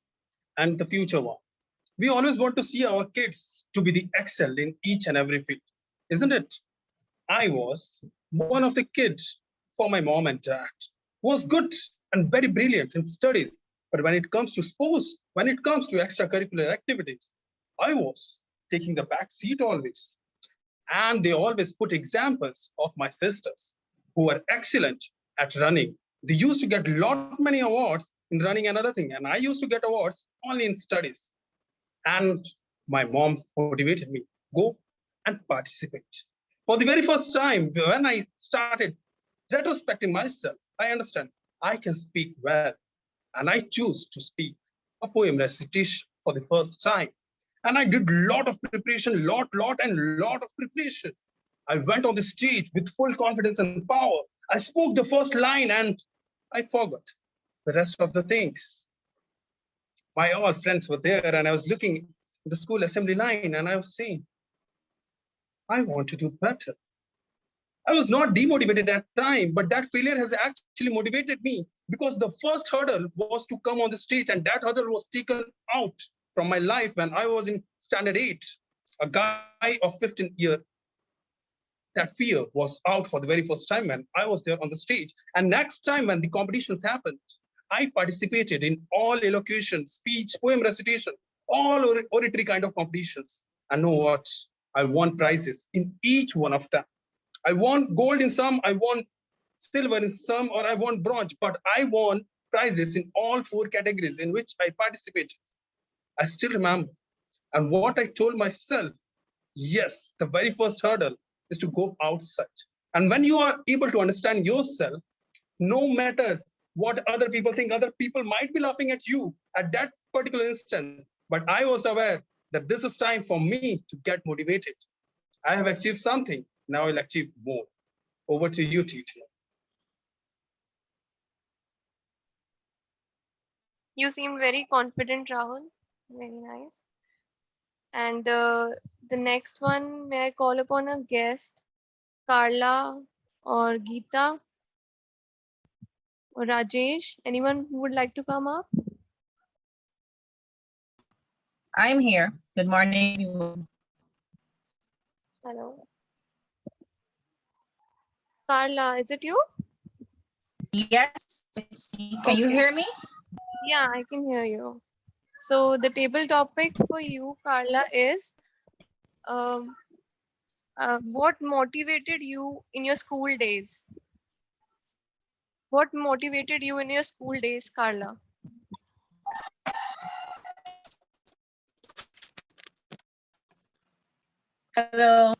and the future one, we always want to see our kids to be the excel in each and every field, isn't it? I was one of the kids for my mom and dad, was good and very brilliant in studies. But when it comes to sports, when it comes to extracurricular activities, I was taking the back seat always. And they always put examples of my sisters who were excellent at running. They used to get many awards in running and other thing, and I used to get awards only in studies. And my mom motivated me, go and participate. For the very first time, when I started retrospecting myself, I understand I can speak well, and I choose to speak a poem recitation for the first time. And I did lot of preparation, lot of preparation. I went on the stage with full confidence and power. I spoke the first line and I forgot the rest of the things. My all friends were there and I was looking at the school assembly line and I was saying, I want to do better. I was not demotivated at that time, but that failure has actually motivated me because the first hurdle was to come on the stage, and that hurdle was taken out from my life when I was in standard 8, a guy of 15 years. That fear was out for the very first time when I was there on the stage. And next time when the competitions happened, I participated in all elocution, speech, poem recitation, all oratory kind of competitions. And know what? I won prizes in each one of them. I won gold in some, I won silver in some, or I won bronze, but I won prizes in all 4 categories in which I participated. I still remember. And what I told myself, yes, the very first hurdle is to go outside. And when you are able to understand yourself, no matter what other people think, other people might be laughing at you at that particular instant. But I was aware that this is time for me to get motivated. I have achieved something. Now I'll achieve more. Over to you, TT. You seem very confident, Rahul. Very nice. And the next one, may I call upon a guest, Carla or Geeta or Rajesh? Anyone who would like to come up? I'm here. Good morning. Hello. Carla, is it you? Yes, it's me. Can you hear me? Yeah, I can hear you. So the table topic for you, Carla, is what motivated you in your school days? What motivated you in your school days, Carla? Hello.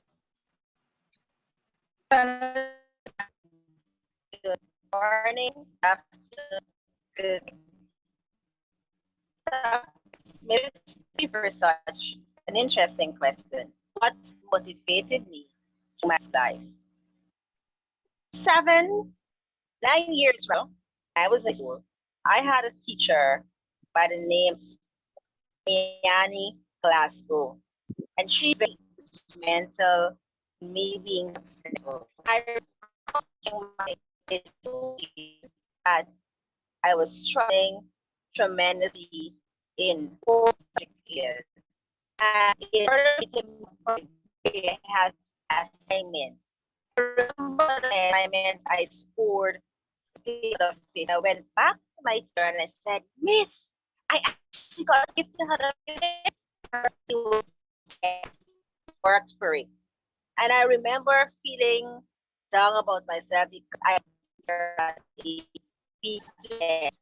Good morning, afternoon, good. For such an interesting question. What motivated me to my life? 7, 9 years ago, I was in school. I had a teacher by the name Yanni Glasgow, and she's very instrumental in me being successful. I was struggling tremendously in 4 years. And in order to it has assignments. I remember the assignment I scored. I went back to my turn. I said, Miss, I actually got a gift to her. She was worked for it. And I remember feeling down about myself because I had a B student.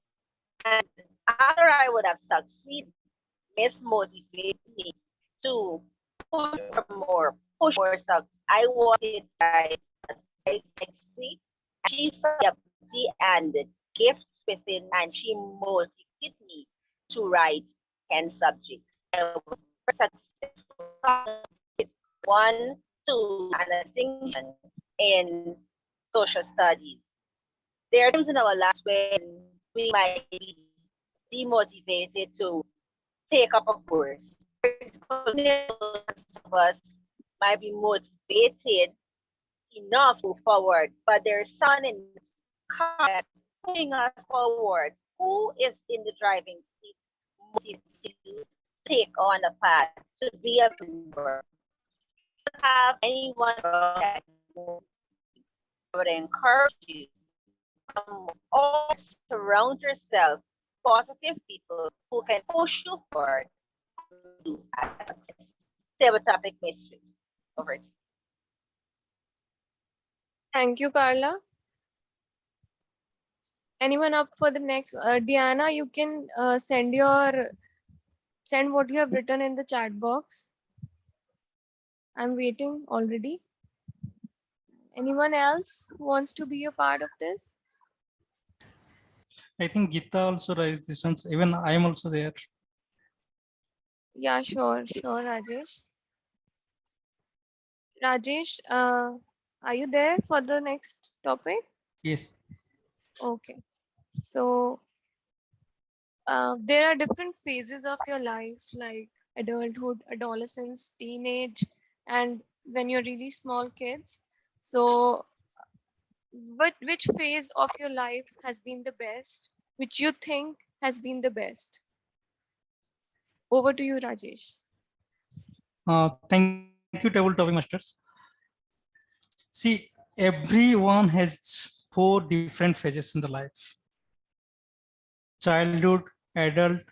And after I would have succeeded, Miss motivated me to push more success. I wanted to see. She saw the ability and the gifts within, and she motivated me to write 10 subjects. I was successful with 1, 2, and a distinction in social studies. There are times in our lives when we might be demotivated to take up a course. Some of us might be motivated enough to move forward, but there's someone in this car that's pushing us forward. Who is in the driving seat motivated to take on a path to be a member? Have anyone that would encourage you or surround yourself positive people who can push you forward to stable topic mistress. Over to you. Thank you, Carla. Anyone up for the next? Diana, you can send what you have written in the chat box. I'm waiting already. Anyone else who wants to be a part of this? I think Gita also raised this one. Even I am also there. Yeah, sure, Rajesh. Rajesh, are you there for the next topic? Yes. Okay. So there are different phases of your life, like adulthood, adolescence, teenage, and when you're really small kids. So which phase of your life has been the best, which you think has been the best? Over to you, Rajesh. Thank you, Table Topic Masters. See, everyone has 4 different phases in the life. Childhood, adult,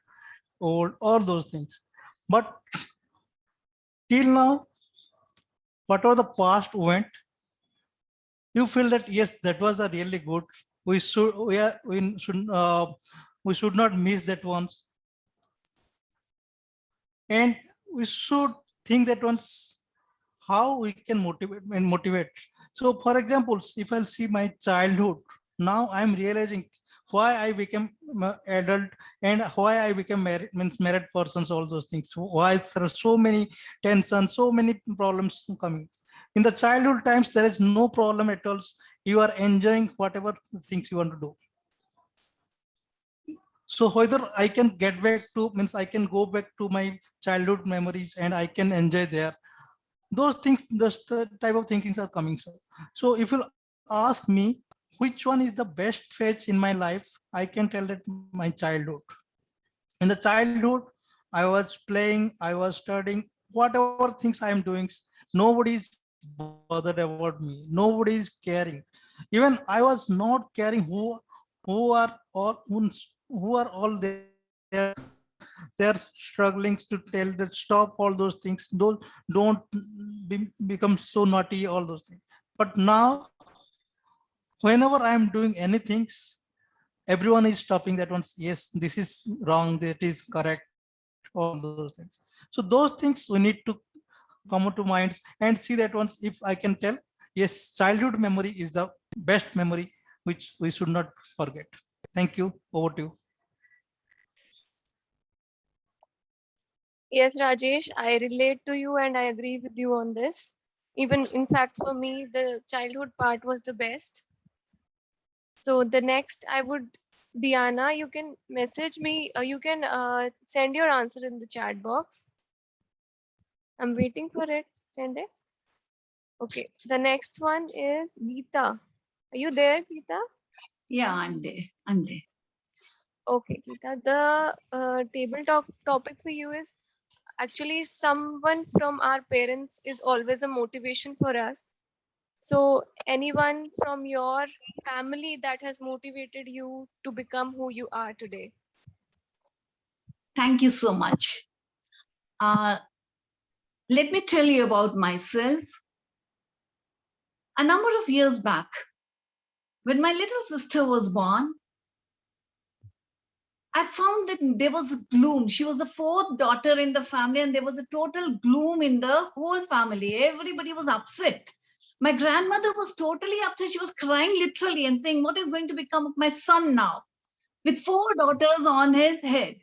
old, all those things. But till now, whatever the past went, you feel that yes, that was a really good. We should not miss that once, and we should think that once how we can motivate. So, for example, if I'll see my childhood, now I'm realizing why I became adult and why I became married persons, all those things. Why there are so many tensions, so many problems coming. In the childhood times, there is no problem at all. You are enjoying whatever things you want to do. So whether I can get back to, means I can go back to my childhood memories and I can enjoy there. Those things, those type of thinkings are coming. So if you ask me, which one is the best phase in my life, I can tell that my childhood. In the childhood, I was playing, I was studying, whatever things I am doing, nobody is bothered about me. Nobody is caring. Even I was not caring who are all there. They're struggling to tell that stop all those things. Don't become so naughty, all those things. But now, whenever I'm doing anything, everyone is stopping that once. Yes, this is wrong, that is correct, all those things. So those things we need to come to minds and see that once, if I can tell, yes, childhood memory is the best memory which we should not forget. Thank you. Over to you. Yes, Rajesh, I relate to you and I agree with you on this. Even in fact, for me, the childhood part was the best. So the next Diana, you can message me, you can send your answer in the chat box. I'm waiting for it. Send it. Okay, the next one is Geeta. Are you there, Geeta? Yeah, I'm there. Okay, Geeta, the table talk topic for you is actually someone from our parents is always a motivation for us. So anyone from your family that has motivated you to become who you are today? Thank you so much. Let me tell you about myself. A number of years back, when my little sister was born, I found that there was a gloom. She was the fourth daughter in the family, and there was a total gloom in the whole family. Everybody was upset. My grandmother was totally upset. She was crying literally and saying, "What is going to become of my son now, with four daughters on his head?"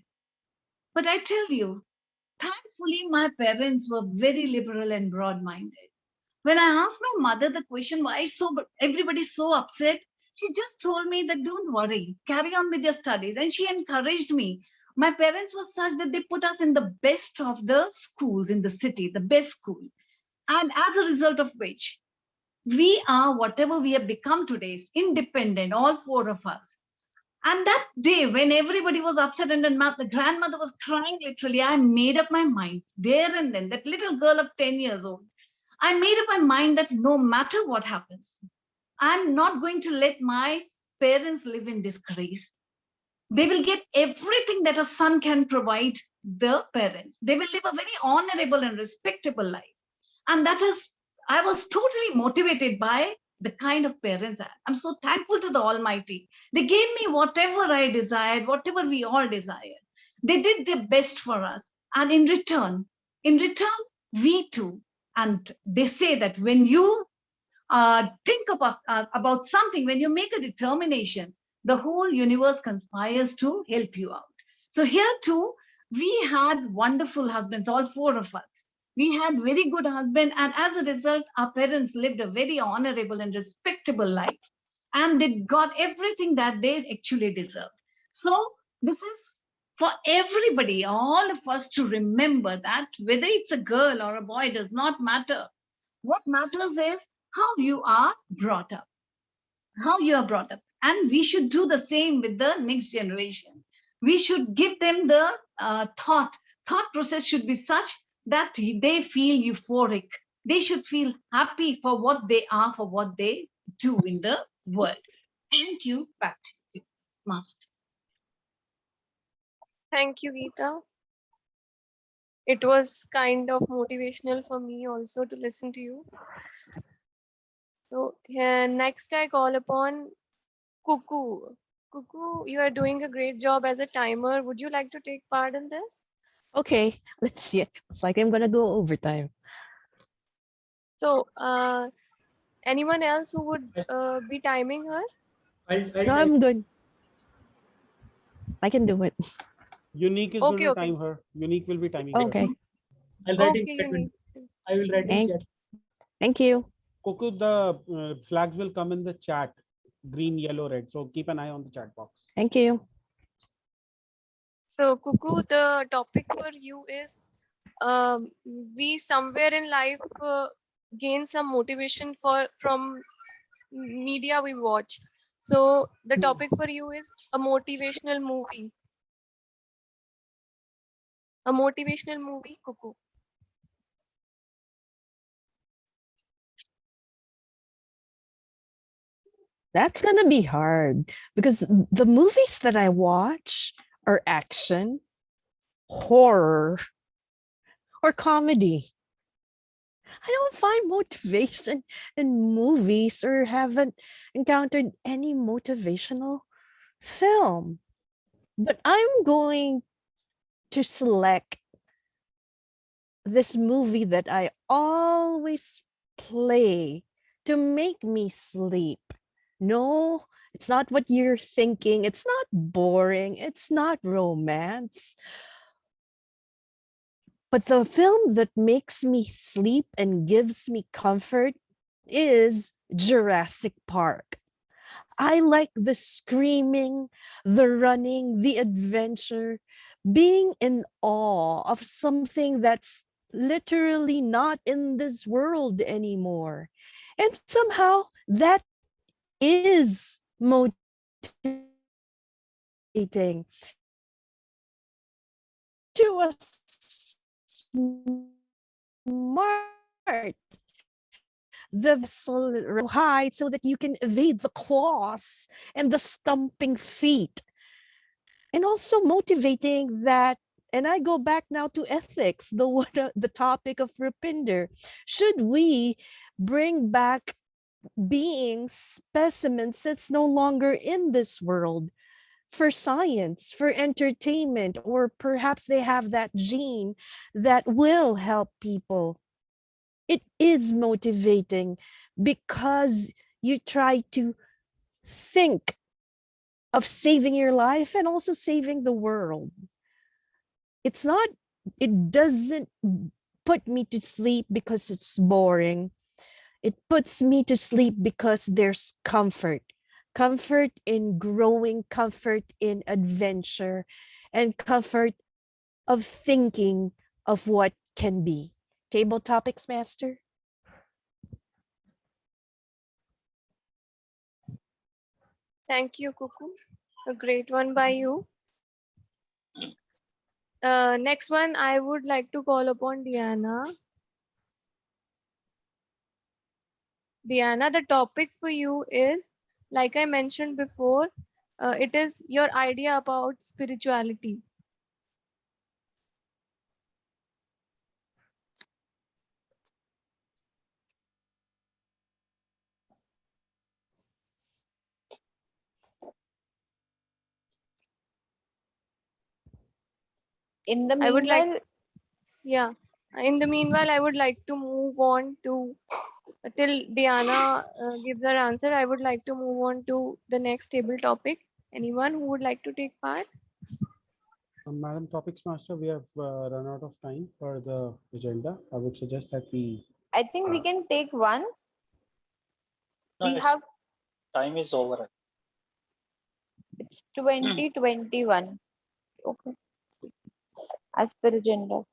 But I tell you, thankfully, my parents were very liberal and broad-minded. When I asked my mother the question, why everybody's so upset, she just told me that don't worry, carry on with your studies. And she encouraged me. My parents were such that they put us in the best of the schools in the city, the best school. And as a result of which, we are whatever we have become today, independent, all four of us. And that day, when everybody was upset and the grandmother was crying literally, I made up my mind there and then, that little girl of 10 years old, I made up my mind that no matter what happens, I'm not going to let my parents live in disgrace. They will get everything that a son can provide the parents. They will live a very honorable and respectable life. And that is, I was totally motivated by the kind of parents I am. I'm so thankful to the Almighty. They gave me whatever I desired, whatever we all desired. They did their best for us. And in return, we too. And they say that when you think about something, when you make a determination, the whole universe conspires to help you out. So here too, we had wonderful husbands, all four of us. We had very good husband, and as a result, our parents lived a very honorable and respectable life, and they got everything that they actually deserved. So this is for everybody, all of us, to remember that whether it's a girl or a boy does not matter. What matters is how you are brought up, and we should do the same with the next generation. We should give them the thought process should be such that they feel euphoric. They should feel happy for what they are, for what they do in the world. Thank you. Back to you, Master. Thank you, Geeta. It was kind of motivational for me also to listen to you. So next I call upon Cuckoo. Cuckoo, you are doing a great job as a timer. Would you like to take part in this? Okay, let's see. It's like I'm gonna go overtime. So anyone else who would be timing her? No, I'm good. I can do it. Unique is going to time her. Unique will be timing her. Okay. I'll write Okay, in chat. I will write in chat. Thank you. Cuckoo, the flags will come in the chat. Green, yellow, red. So keep an eye on the chat box. Thank you. So Cuckoo, the topic for you is we somewhere in life gain some motivation from media we watch. So the topic for you is a motivational movie. A motivational movie, Cuckoo. That's gonna be hard because the movies that I watch are action, horror, or comedy. I don't find motivation in movies or haven't encountered any motivational film. But I'm going to select this movie that I always play to make me sleep. No, it's not what you're thinking. It's not boring. It's not romance. But the film that makes me sleep and gives me comfort is Jurassic Park. I like the screaming, the running, the adventure, being in awe of something that's literally not in this world anymore. And somehow that is motivating to a smart the vessel high so that you can evade the claws and the stomping feet. And also motivating that, and I go back now to ethics, the topic of Rupinder. Should we bring back beings, specimens that's no longer in this world for science, for entertainment, or perhaps they have that gene that will help people? It is motivating because you try to think of saving your life and also saving the world. It doesn't put me to sleep because it's boring. It puts me to sleep because there's comfort in growing, comfort in adventure, and comfort of thinking of what can be. Table topics, Master. Thank you, Kuku. A great one by you. Next one, I would like to call upon Diana. Diana, the topic for you is, like I mentioned before, it is your idea about spirituality. In the I would like, meanwhile, yeah. In the meanwhile, I would like to move on to, till Diana gives her answer, I would like to move on to the next table topic. Anyone who would like to take part? Madam Topics Master, we have run out of time for the agenda. I would suggest that we... I think we can take one. No, We have time is over. 2021. Okay. As per agenda.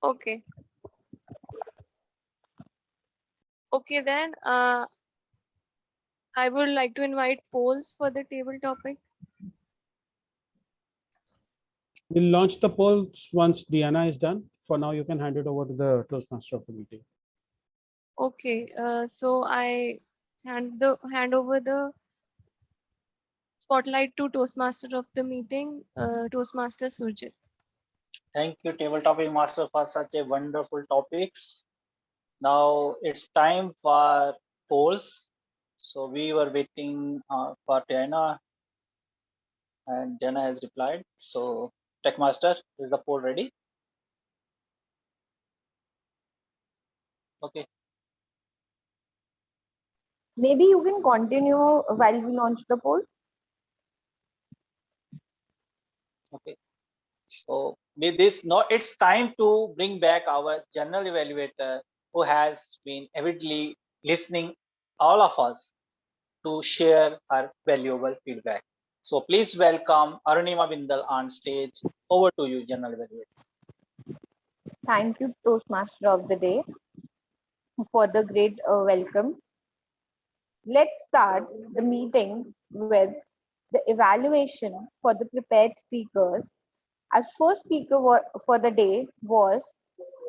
Okay. Okay, then I would like to invite polls for the table topic. We'll launch the polls once Diana is done. For now, you can hand it over to the Toastmaster of the meeting. Okay, so I hand over the spotlight to Toastmaster of the meeting, Toastmaster Surjit. Thank you, Table Topic Master, for such a wonderful topics. Now it's time for polls. So we were waiting for Diana, and Diana has replied. So Tech Master, is the poll ready? Okay. Maybe you can continue while we launch the poll. Okay. So with this, now it's time to bring back our general evaluator who has been avidly listening all of us to share her valuable feedback. So please welcome Arunima Bindal on stage. Over to you, general evaluator. Thank you, Toastmaster of the day, for the great welcome. Let's start the meeting with the evaluation for the prepared speakers. Our first speaker for the day was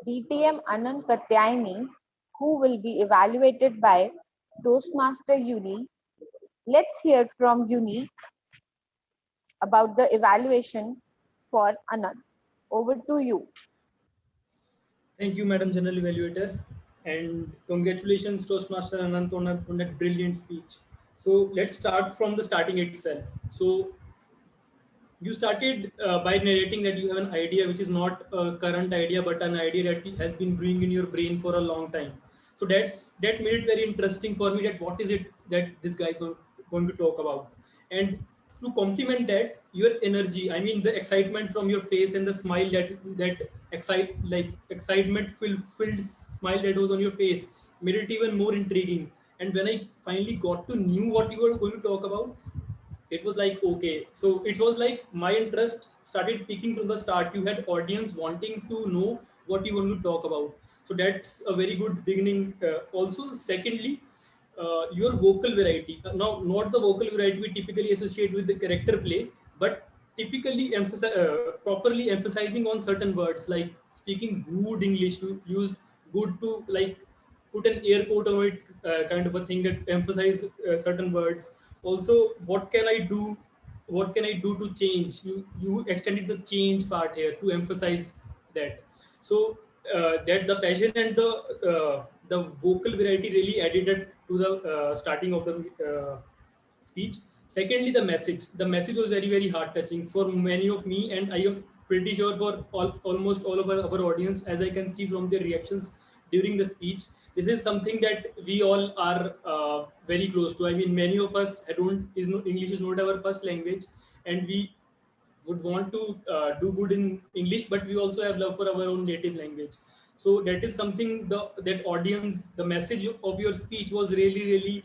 DTM Anand Katyayani, who will be evaluated by Toastmaster Uni. Let's hear from Uni about the evaluation for Anand. Over to you. Thank you, Madam General Evaluator, and congratulations, Toastmaster Anant, on that brilliant speech. So let's start from the starting itself. So you started by narrating that you have an idea which is not a current idea, but an idea that has been brewing in your brain for a long time. So that made it very interesting for me, that what is it that this guy is going to talk about. And to complement that, your energy, I mean the excitement from your face and the smile that excitement filled smile that was on your face made it even more intriguing. And when I finally got to knew what you were going to talk about, it was like, okay, so it was like my interest started peaking from the start. You had audience wanting to know what you want to talk about. So that's a very good beginning. Also, secondly, your vocal variety. Now, not the vocal variety we typically associate with the character play, but typically properly emphasizing on certain words, like speaking good English. You used good to like put an air quote on it, kind of a thing that emphasize certain words. Also, what can I do? What can I do to change? You extended the change part here to emphasize that. So that the passion and the vocal variety really added it to the starting of the speech. Secondly, the message. The message was very, very heart touching for many of me, and I am pretty sure for almost all of our audience, as I can see from their reactions during the speech. This is something that we all are very close to. I mean, many of us English is not our first language, and we would want to do good in English, but we also have love for our own native language. So that is something that audience, the message of your speech was really, really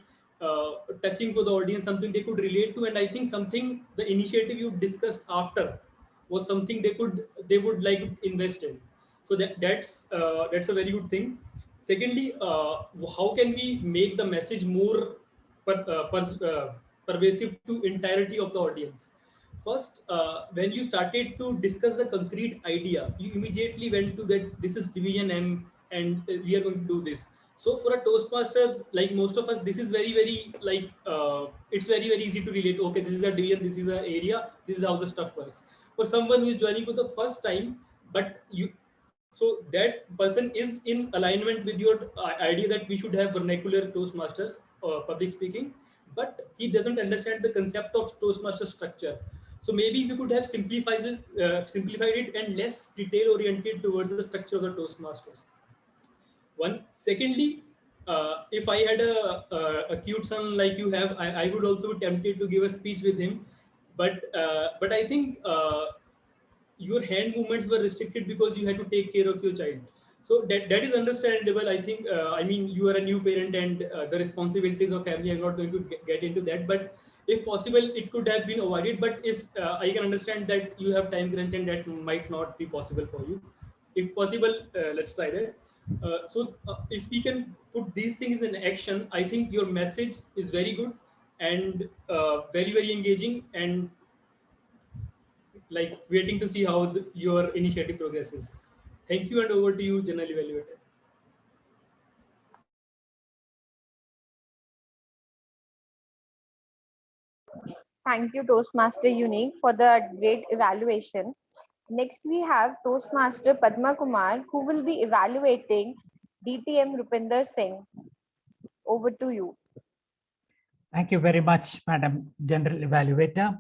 touching for the audience, something they could relate to. And I think something, the initiative you discussed after was something they would like to invest in. So that's a very good thing. Secondly, how can we make the message more pervasive to entirety of the audience? First, when you started to discuss the concrete idea, you immediately went to that this is division M and we are going to do this. So for a Toastmasters, like most of us, this is very, very like, it's very, very easy to relate. Okay, this is a division, this is an area, this is how the stuff works. For someone who is joining for the first time, so that person is in alignment with your idea that we should have vernacular Toastmasters or public speaking, but he doesn't understand the concept of Toastmaster structure. So maybe we could have simplified it and less detail oriented towards the structure of the Toastmasters. Secondly, if I had a cute son like you have, I would also be tempted to give a speech with him, but I think your hand movements were restricted because you had to take care of your child. So that is understandable. I think, I mean, you are a new parent and the responsibilities of family, I'm not going to get into that, but if possible, it could have been avoided. But if I can understand that you have time crunch and that might not be possible for you. If possible, let's try that. So if we can put these things in action, I think your message is very good and very, very engaging, and like waiting to see how your initiative progresses. Thank you, and over to you, General Evaluator. Thank you, Toastmaster Unique, for the great evaluation. Next, we have Toastmaster Padma Kumar, who will be evaluating DTM Rupinder Singh. Over to you. Thank you very much, Madam General Evaluator.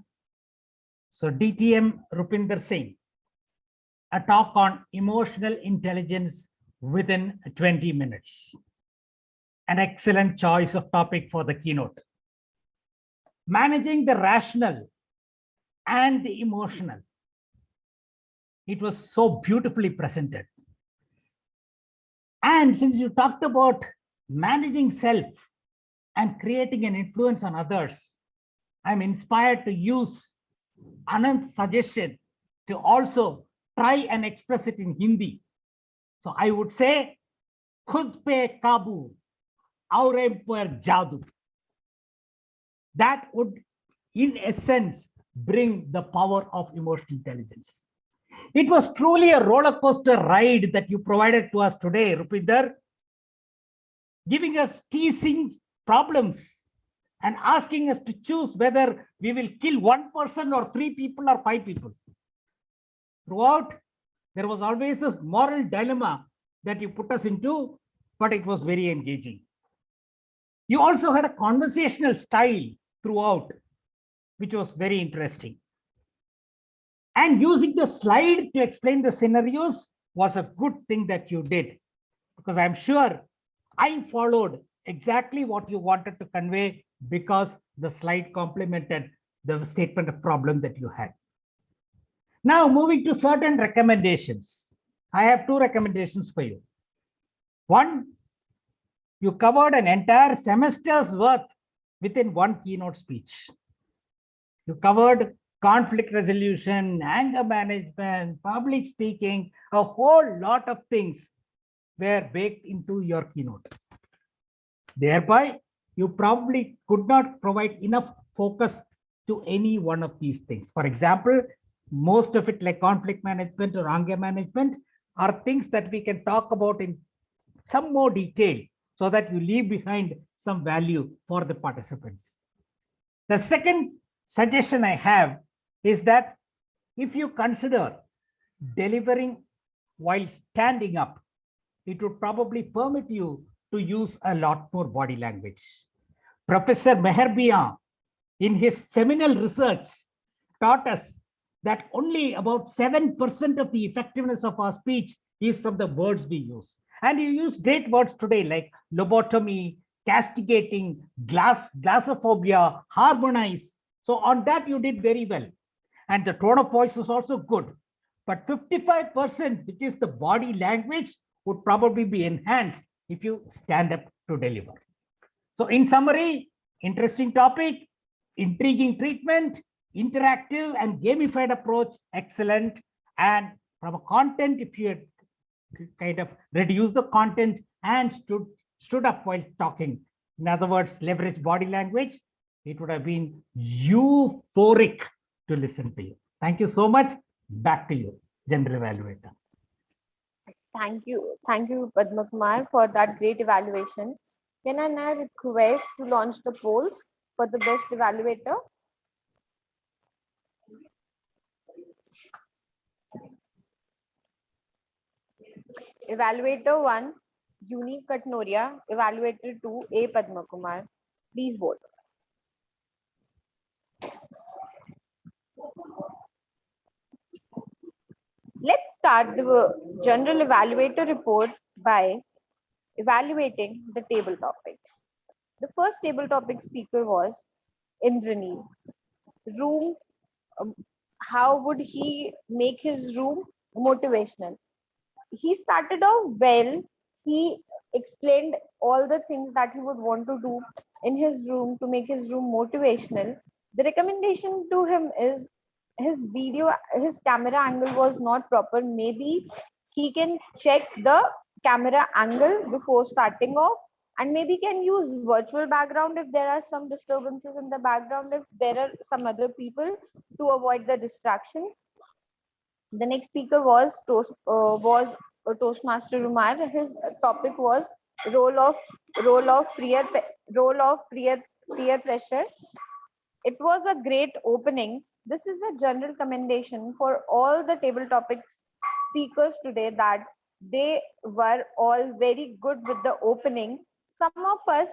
So DTM Rupinder Singh, a talk on emotional intelligence within 20 minutes. An excellent choice of topic for the keynote. Managing the rational and the emotional. It was so beautifully presented. And since you talked about managing self and creating an influence on others, I'm inspired to use Anand's suggestion to also try and express it in Hindi. So I would say, khud pe kabu, aure par jadoo. That would, in essence, bring the power of emotional intelligence. It was truly a roller coaster ride that you provided to us today, Rupinder, giving us teasing problems and asking us to choose whether we will kill one person or 3 people or 5 people. Throughout, there was always this moral dilemma that you put us into, but it was very engaging. You also had a conversational style throughout, which was very interesting. And using the slide to explain the scenarios was a good thing that you did, because I'm sure I followed exactly what you wanted to convey because the slide complemented the statement of problem that you had. Now moving to certain recommendations. I have 2 recommendations for you. One, you covered an entire semester's worth within 1 keynote speech. You covered conflict resolution, anger management, public speaking, a whole lot of things were baked into your keynote. Thereby, you probably could not provide enough focus to any one of these things. For example, most of it, like conflict management or anger management, are things that we can talk about in some more detail. so that you leave behind some value for the participants. The second suggestion I have is that if you consider delivering while standing up, it would probably permit you to use a lot more body language. Professor Meherbian, in his seminal research, taught us that only about 7% of the effectiveness of our speech is from the words we use. And you use great words today like lobotomy, castigating, glossophobia, harmonize. So on that you did very well. And the tone of voice was also good. But 55%, which is the body language, would probably be enhanced if you stand up to deliver. So in summary, interesting topic, intriguing treatment, interactive and gamified approach, excellent. And from a content, if you had kind of reduced the content and stood up while talking, in other words, leverage body language, it would have been euphoric to listen to you. Thank you so much. Back to you, General Evaluator. Thank you, Padma Kumar, for that great evaluation. Can I now request to launch the polls for the best evaluator? Evaluator 1, Unique Katnoria. Evaluator 2, A. Padma Kumar. Please vote. Let's start the general evaluator report by evaluating the table topics. The first table topic speaker was Indraneel. Room, how would he make his room motivational? He started off well. He explained all the things that he would want to do in his room to make his room motivational. The recommendation to him is his camera angle was not proper. Maybe he can check the camera angle before starting off, and maybe can use virtual background if there are some disturbances in the background, if there are some other people, to avoid the distraction. The next speaker was Toastmaster Umar. His topic was role of peer pressure. It was a great opening. This is a general commendation for all the table topics speakers today, that they were all very good with the opening. Some of us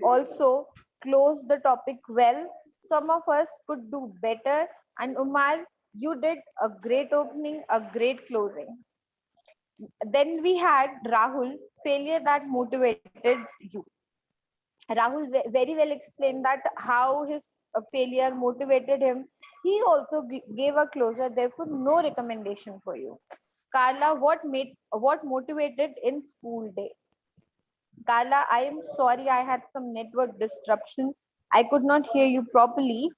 also closed the topic well. Some of us could do better. And Umar, you did a great opening, a great closing. Then we had Rahul, failure that motivated you. Rahul very well explained that how his failure motivated him. He also gave a closure, therefore no recommendation for you. Carla, what motivated in school day? Carla, I am sorry, I had some network disruption. I could not hear you properly,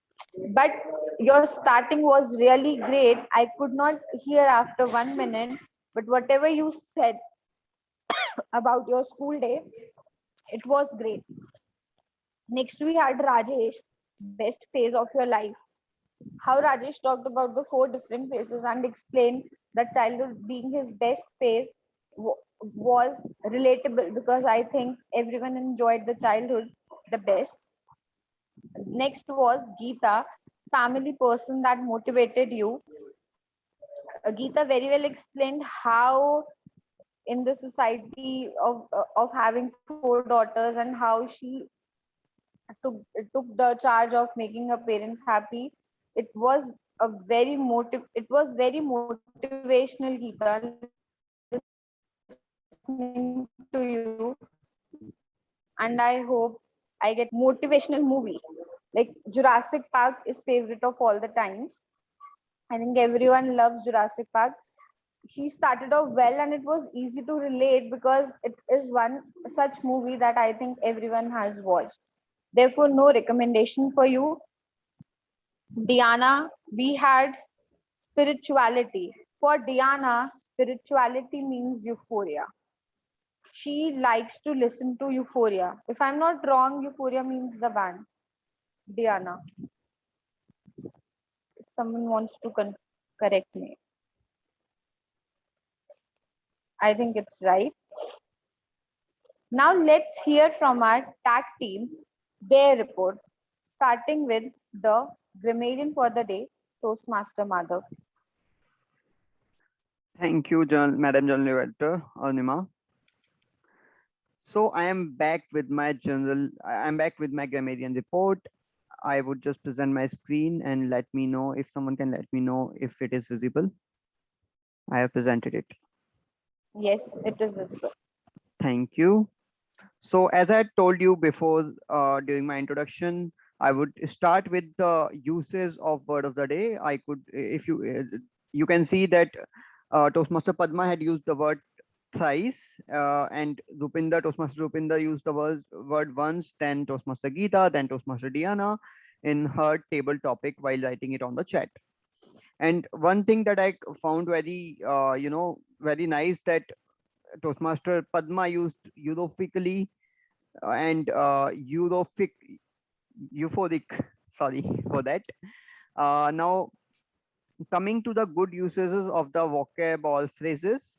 but your starting was really great. I could not hear after 1 minute, but whatever you said about your school day, it was great. Next, we had Rajesh, best phase of your life. How Rajesh talked about the 4 different phases and explained that childhood being his best phase was relatable, because I think everyone enjoyed the childhood the best. Next was Geeta, family person that motivated you. Geeta very well explained how in the society of having 4 daughters and how she took the charge of making her parents happy. It was very motivational, Geeta, listening to you. And I hope I get motivational movie. Like Jurassic Park is favorite of all the times. I think everyone loves Jurassic Park. She started off well and it was easy to relate because it is one such movie that I think everyone has watched. Therefore, no recommendation for you. Diana, we had spirituality. For Diana, spirituality means euphoria. She likes to listen to Euphoria. If I'm not wrong, Euphoria means the band. Diana. If someone wants to correct me. I think it's right. Now let's hear from our tag team, their report, starting with the grammarian for the day, Toastmaster Madhav. Thank you, Madam General Director Arunima. So I am back with my grammarian report. I would just present my screen and let me know if someone can let me know if it is visible. I have presented it. Yes, it is visible. Thank you. So as I told you before during my introduction, I would start with the uses of word of the day. I could, if you can see that Toastmaster Padma had used the word thrice, and Toastmaster Rupinder used the word once, then Toastmaster Geeta, then Toastmaster Diana in her table topic while writing it on the chat. And one thing that I found very, very nice, that Toastmaster Padma used euphorically and euphoric, sorry for that. Now, coming to the good uses of the vocab or phrases,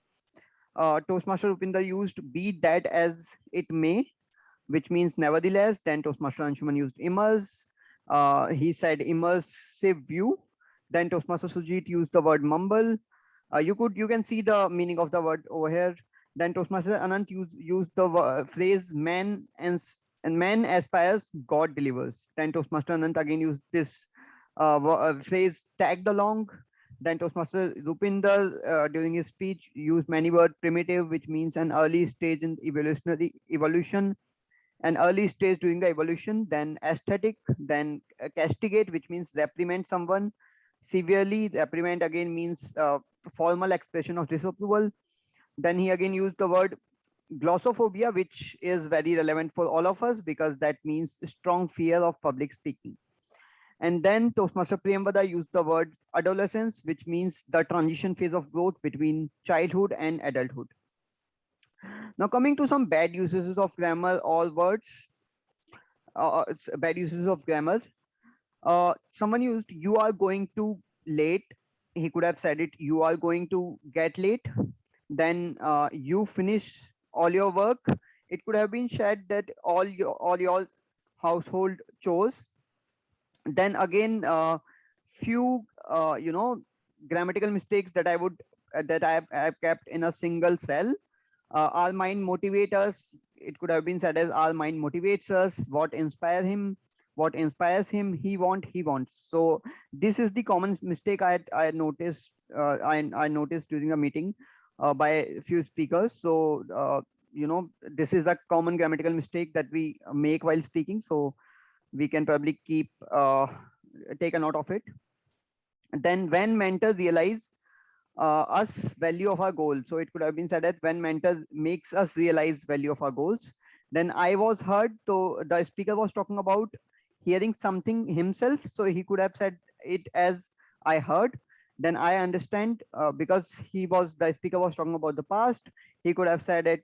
Toastmaster Rupinder used be that as it may, which means nevertheless. Then Toastmaster Anshuman used immerse. He said immersive view. Then Toastmaster Sujit used the word mumble. You can see the meaning of the word over here. Then Toastmaster Anant used the phrase man and man aspires, God delivers. Then Toastmaster Anant again used this phrase tagged along. Then Toastmaster Rupinder during his speech used many word primitive, which means an early stage in evolution, an early stage during the evolution. Then aesthetic, then castigate, which means reprimand someone severely. Reprimand again means formal expression of disapproval. Then he again used the word glossophobia, which is very relevant for all of us because that means strong fear of public speaking. And then Toastmaster Priyambada used the word adolescence, which means the transition phase of growth between childhood and adulthood. Now coming to some bad uses of grammar or words, bad uses of grammar. Someone used you are going to late. He could have said it, you are going to get late. Then you finish all your work. It could have been said that all your household chores. Then again, few grammatical mistakes that I have kept in a single cell. Our mind motivates us. It could have been said as our mind motivates us. What inspires him? He wants. So this is the common mistake I noticed. I noticed during a meeting by a few speakers. So this is the common grammatical mistake that we make while speaking. So we can probably take a note of it. Then when mentors realize us value of our goal. So it could have been said that when mentors makes us realize value of our goals. Then I was heard. So the speaker was talking about hearing something himself. So he could have said it as I heard. Then I understand, because the speaker was talking about the past. He could have said it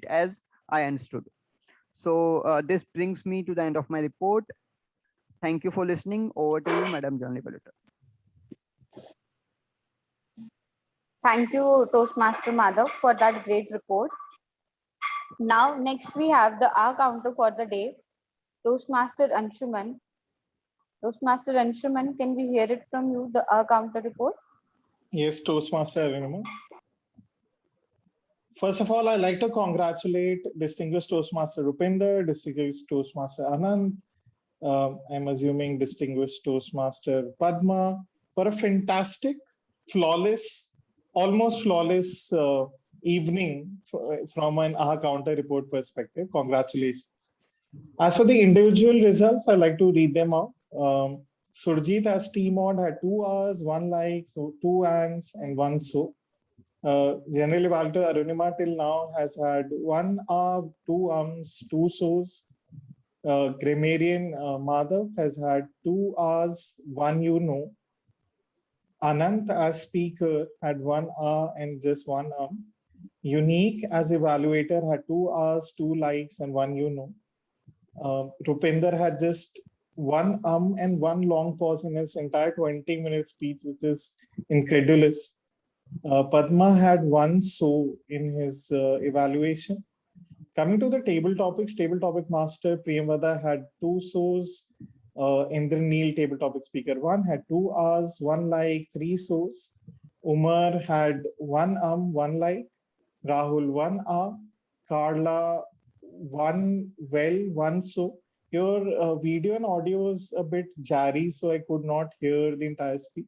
as I understood. So this brings me to the end of my report. Thank you for listening. Over to you, Madam General Editor. Thank you, Toastmaster Madhav, for that great report. Now, next we have the R counter for the day, Toastmaster Anshuman. Toastmaster Anshuman, can we hear it from you, the R counter report? Yes, Toastmaster Arunima. First of all, I'd like to congratulate distinguished Toastmaster Rupinder, distinguished Toastmaster Anant, I'm assuming distinguished Toastmaster Padma, for a fantastic, flawless, almost flawless evening from an AHA counter report perspective. Congratulations. As for the individual results, I'd like to read them out. Surjit as T-Mod had 2 hours, 1 like, so 2 ands, and 1 so. General Evaluator Arunima till now has had 1 hour, 2 ums, 2 so's. Grammarian Madhav has had 2 hours, 1 you know. Anant as speaker had 1 hour and just 1 Unique as evaluator had 2 hours, 2 likes, and 1 you know. Rupinder had just 1 and 1 long pause in his entire 20-minute speech, which is incredulous. Padma had 1 so in his evaluation. Coming to the table topic master Priyamvada had 2 shows. Indranil, table topic speaker 1, had 2 hours, 1 like, 3 shows. Umar had 1 1 like. Rahul 1 hour. Carla 1 well, 1 so. Your video and audio is a bit jarry, so I could not hear the entire speech.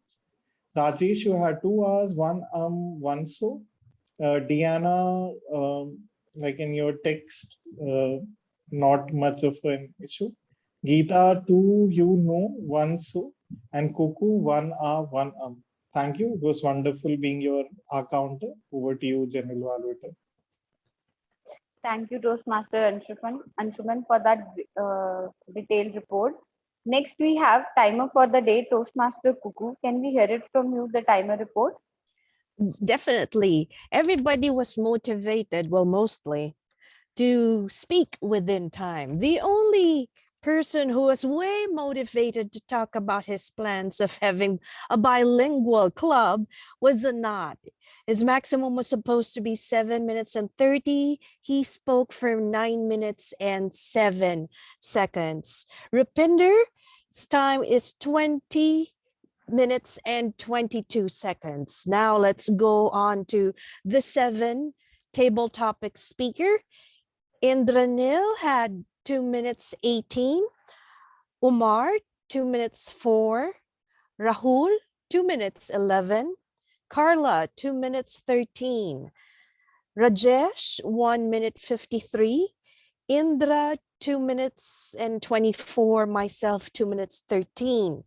Rajesh, you had 2 hours, 1 1 so. Deanna, like in your text, not much of an issue. Geeta, 2, 1 so. And Kuku, 1 hour, 1 Thank you. It was wonderful being your counter. Over to you, General Evaluator. Thank you, Toastmaster Anshuman, for that detailed report. Next, we have timer for the day, Toastmaster Kuku. Can we hear it from you, the timer report? Definitely. Everybody was motivated, well, mostly, to speak within time. The only person who was way motivated to talk about his plans of having a bilingual club was Anat. His maximum was supposed to be 7 minutes and 30. He spoke for 9 minutes and 7 seconds. Rupinder's time is 20 minutes and 22 seconds. Now let's go on to the 7 table topic speaker. Indranil had 2 minutes 18. Umar, 2 minutes 4. Rahul, 2 minutes 11. Carla, 2 minutes 13. Rajesh, 1 minute 53. Indra, 2 minutes and 24. Myself, 2 minutes 13.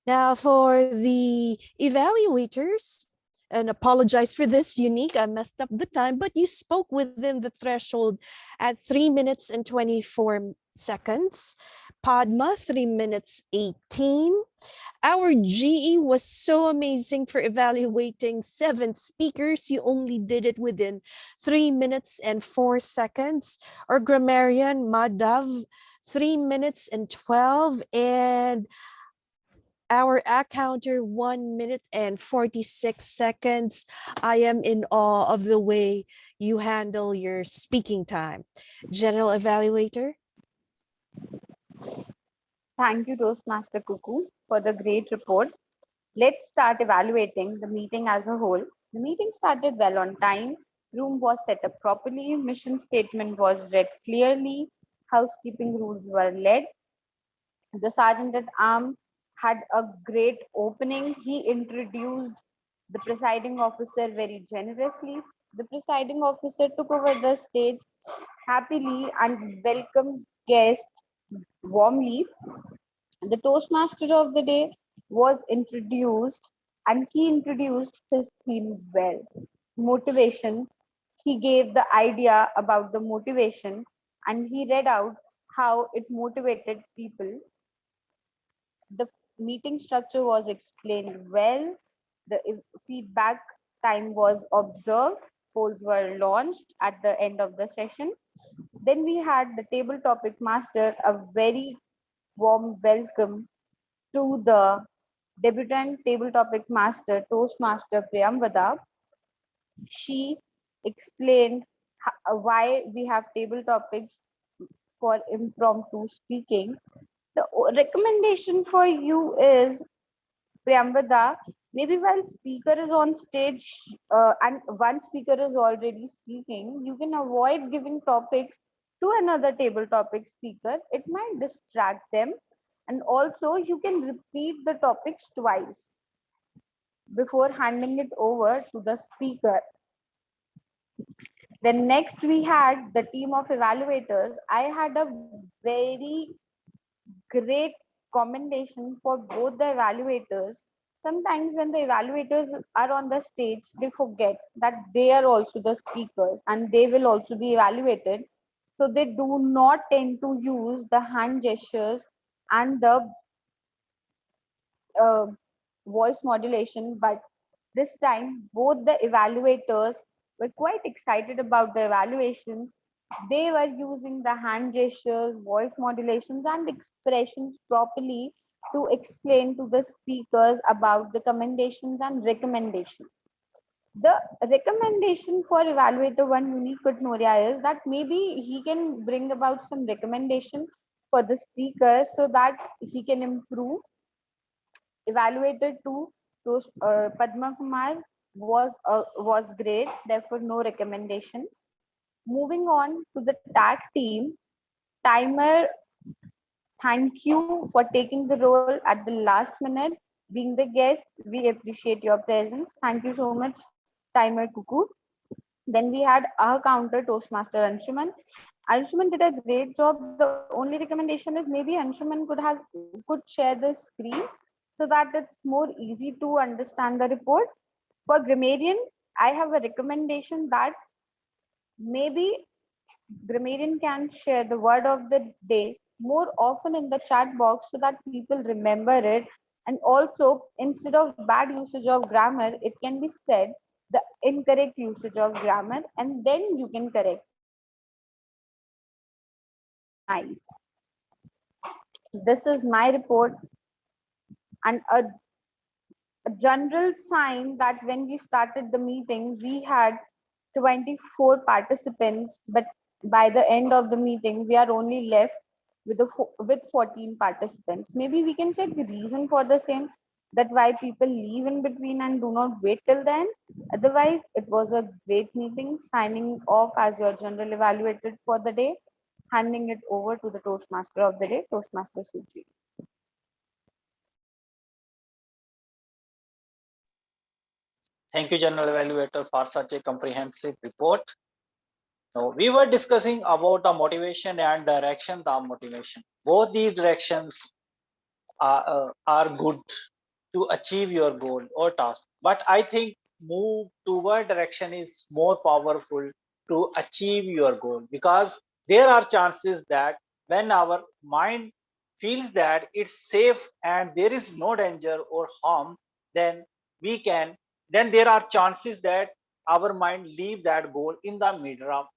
Now for the evaluators, and apologize for this, Unique, I messed up the time, but you spoke within the threshold at 3 minutes and 24 seconds. Padma, 3 minutes 18. Our GE was so amazing for evaluating 7 speakers. You only did it within 3 minutes and 4 seconds. Our grammarian, Madhav, 3 minutes and 12. And our counter, 1 minute and 46 seconds. I am in awe of the way you handle your speaking time. General Evaluator. Thank you, Toastmaster Kuku, for the great report. Let's start evaluating the meeting as a whole. The meeting started well on time. Room was set up properly. Mission statement was read clearly. Housekeeping rules were led. The Sergeant at Arms had a great opening. He introduced the presiding officer very generously. The presiding officer took over the stage happily and welcomed guests warmly. The Toastmaster of the day was introduced, and he introduced his theme well. Motivation. He gave the idea about the motivation, and he read out how it motivated people. The meeting structure was explained well. The feedback time was observed. Polls were launched at the end of the session. Then we had the table topic master, a very warm welcome to the debutant table topic master, Toastmaster Priyamvada. She explained why we have table topics for impromptu speaking. The recommendation for you is, Priyamvada, maybe while speaker is on stage and one speaker is already speaking, you can avoid giving topics to another table topic speaker. It might distract them. And also you can repeat the topics twice before handing it over to the speaker. Then next we had the team of evaluators. I had a very great commendation for both the evaluators. Sometimes when the evaluators are on the stage, they forget that they are also the speakers and they will also be evaluated. So they do not tend to use the hand gestures and the voice modulation, but this time both the evaluators were quite excited about the evaluations. They were using the hand gestures, voice modulations, and expressions properly to explain to the speakers about the commendations and recommendations. The recommendation for evaluator 1 Unique Kutnoria is that maybe he can bring about some recommendation for the speaker so that he can improve. Evaluator 2 to Padma Kumar was great, therefore no recommendation. Moving on to the tag team, Timer, thank you for taking the role at the last minute. Being the guest, we appreciate your presence. Thank you so much, Timer Kuku. Then we had our counter, Toastmaster Anshuman. Anshuman did a great job. The only recommendation is maybe Anshuman could share the screen so that it's more easy to understand the report. For grammarian, I have a recommendation that maybe grammarian can share the word of the day more often in the chat box so that people remember it. And also, instead of bad usage of grammar, it can be said the incorrect usage of grammar, and then you can correct. Nice. This is my report, and a general sign that when we started the meeting, we had 24 participants, but by the end of the meeting, we are only left with 14 participants. Maybe we can check the reason for the same, that why people leave in between and do not wait till then. Otherwise, it was a great meeting. Signing off as your general evaluated for the day, handing it over to the Toastmaster of the day, Toastmaster Suji. Thank you, General Evaluator, for such a comprehensive report. Now, we were discussing about the motivation and direction of motivation. Both these directions are good to achieve your goal or task. But I think move toward direction is more powerful to achieve your goal, because there are chances that when our mind feels that it's safe and there is no danger or harm, then there are chances that our mind leave that goal in the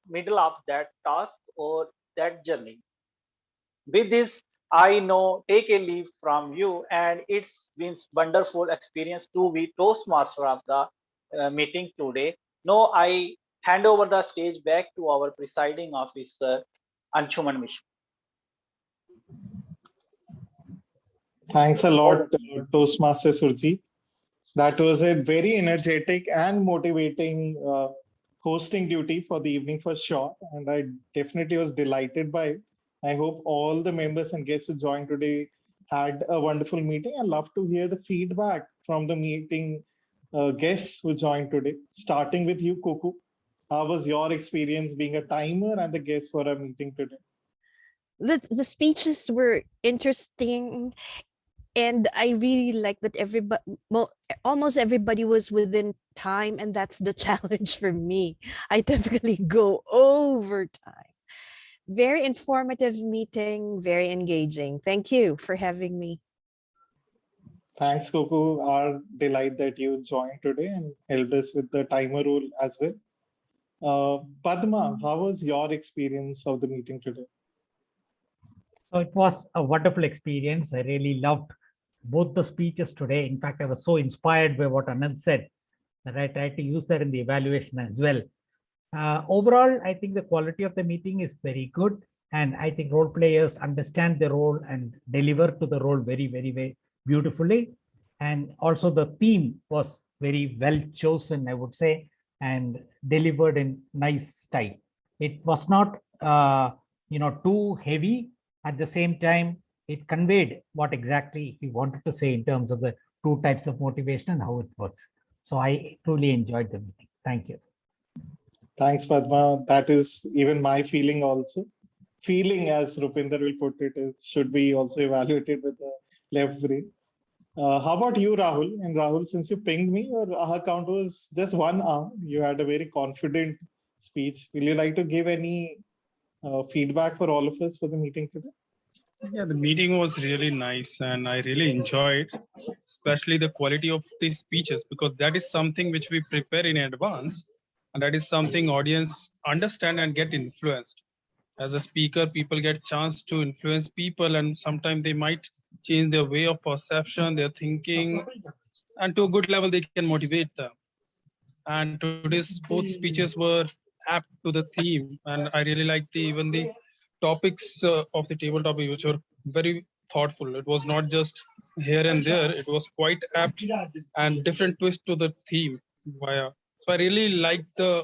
middle of that task or that journey. With this, I know take a leave from you, and it's been wonderful experience to be Toastmaster of the meeting today. Now I hand over the stage back to our presiding officer, Anshuman Mishra. Thanks a lot, Toastmaster Surjit. That was a very energetic and motivating hosting duty for the evening for sure. And I definitely was delighted by it. I hope all the members and guests who joined today had a wonderful meeting. I'd love to hear the feedback from the meeting guests who joined today, starting with you, Kuku. How was your experience being a timer and the guest for our meeting today? The speeches were interesting, and I really like that almost everybody was within time, and that's the challenge for me. I typically go over time. Very informative meeting, very engaging. Thank you for having me. Thanks, Kuku. Our delight that you joined today and helped us with the timer rule as well. Padma, how was your experience of the meeting today? So it was a wonderful experience. I really loved both the speeches today. In fact, I was so inspired by what Anand said that I tried to use that in the evaluation as well. Overall, I think the quality of the meeting is very good. And I think role players understand their role and deliver to the role very, very, very beautifully. And also the theme was very well chosen, I would say, and delivered in nice style. It was not, too heavy. At the same time, it conveyed what exactly he wanted to say in terms of the two types of motivation and how it works. So I truly enjoyed the meeting. Thank you. Thanks, Padma. That is even my feeling also. Feeling, as Rupinder will put it, should be also evaluated with the left brain. How about you, Rahul? And Rahul, since you pinged me, your AHA count was just 1 hour. You had a very confident speech. Will you like to give any feedback for all of us for the meeting today? Yeah, the meeting was really nice and I really enjoyed, especially the quality of the speeches, because that is something which we prepare in advance, and that is something audience understand and get influenced. As a speaker, people get chance to influence people, and sometimes they might change their way of perception, their thinking, and to a good level, they can motivate them. And today's both speeches were apt to the theme, and I really liked even the topics of the table topic, which were very thoughtful. It was not just here and there; it was quite apt and different twist to the theme. So I really liked the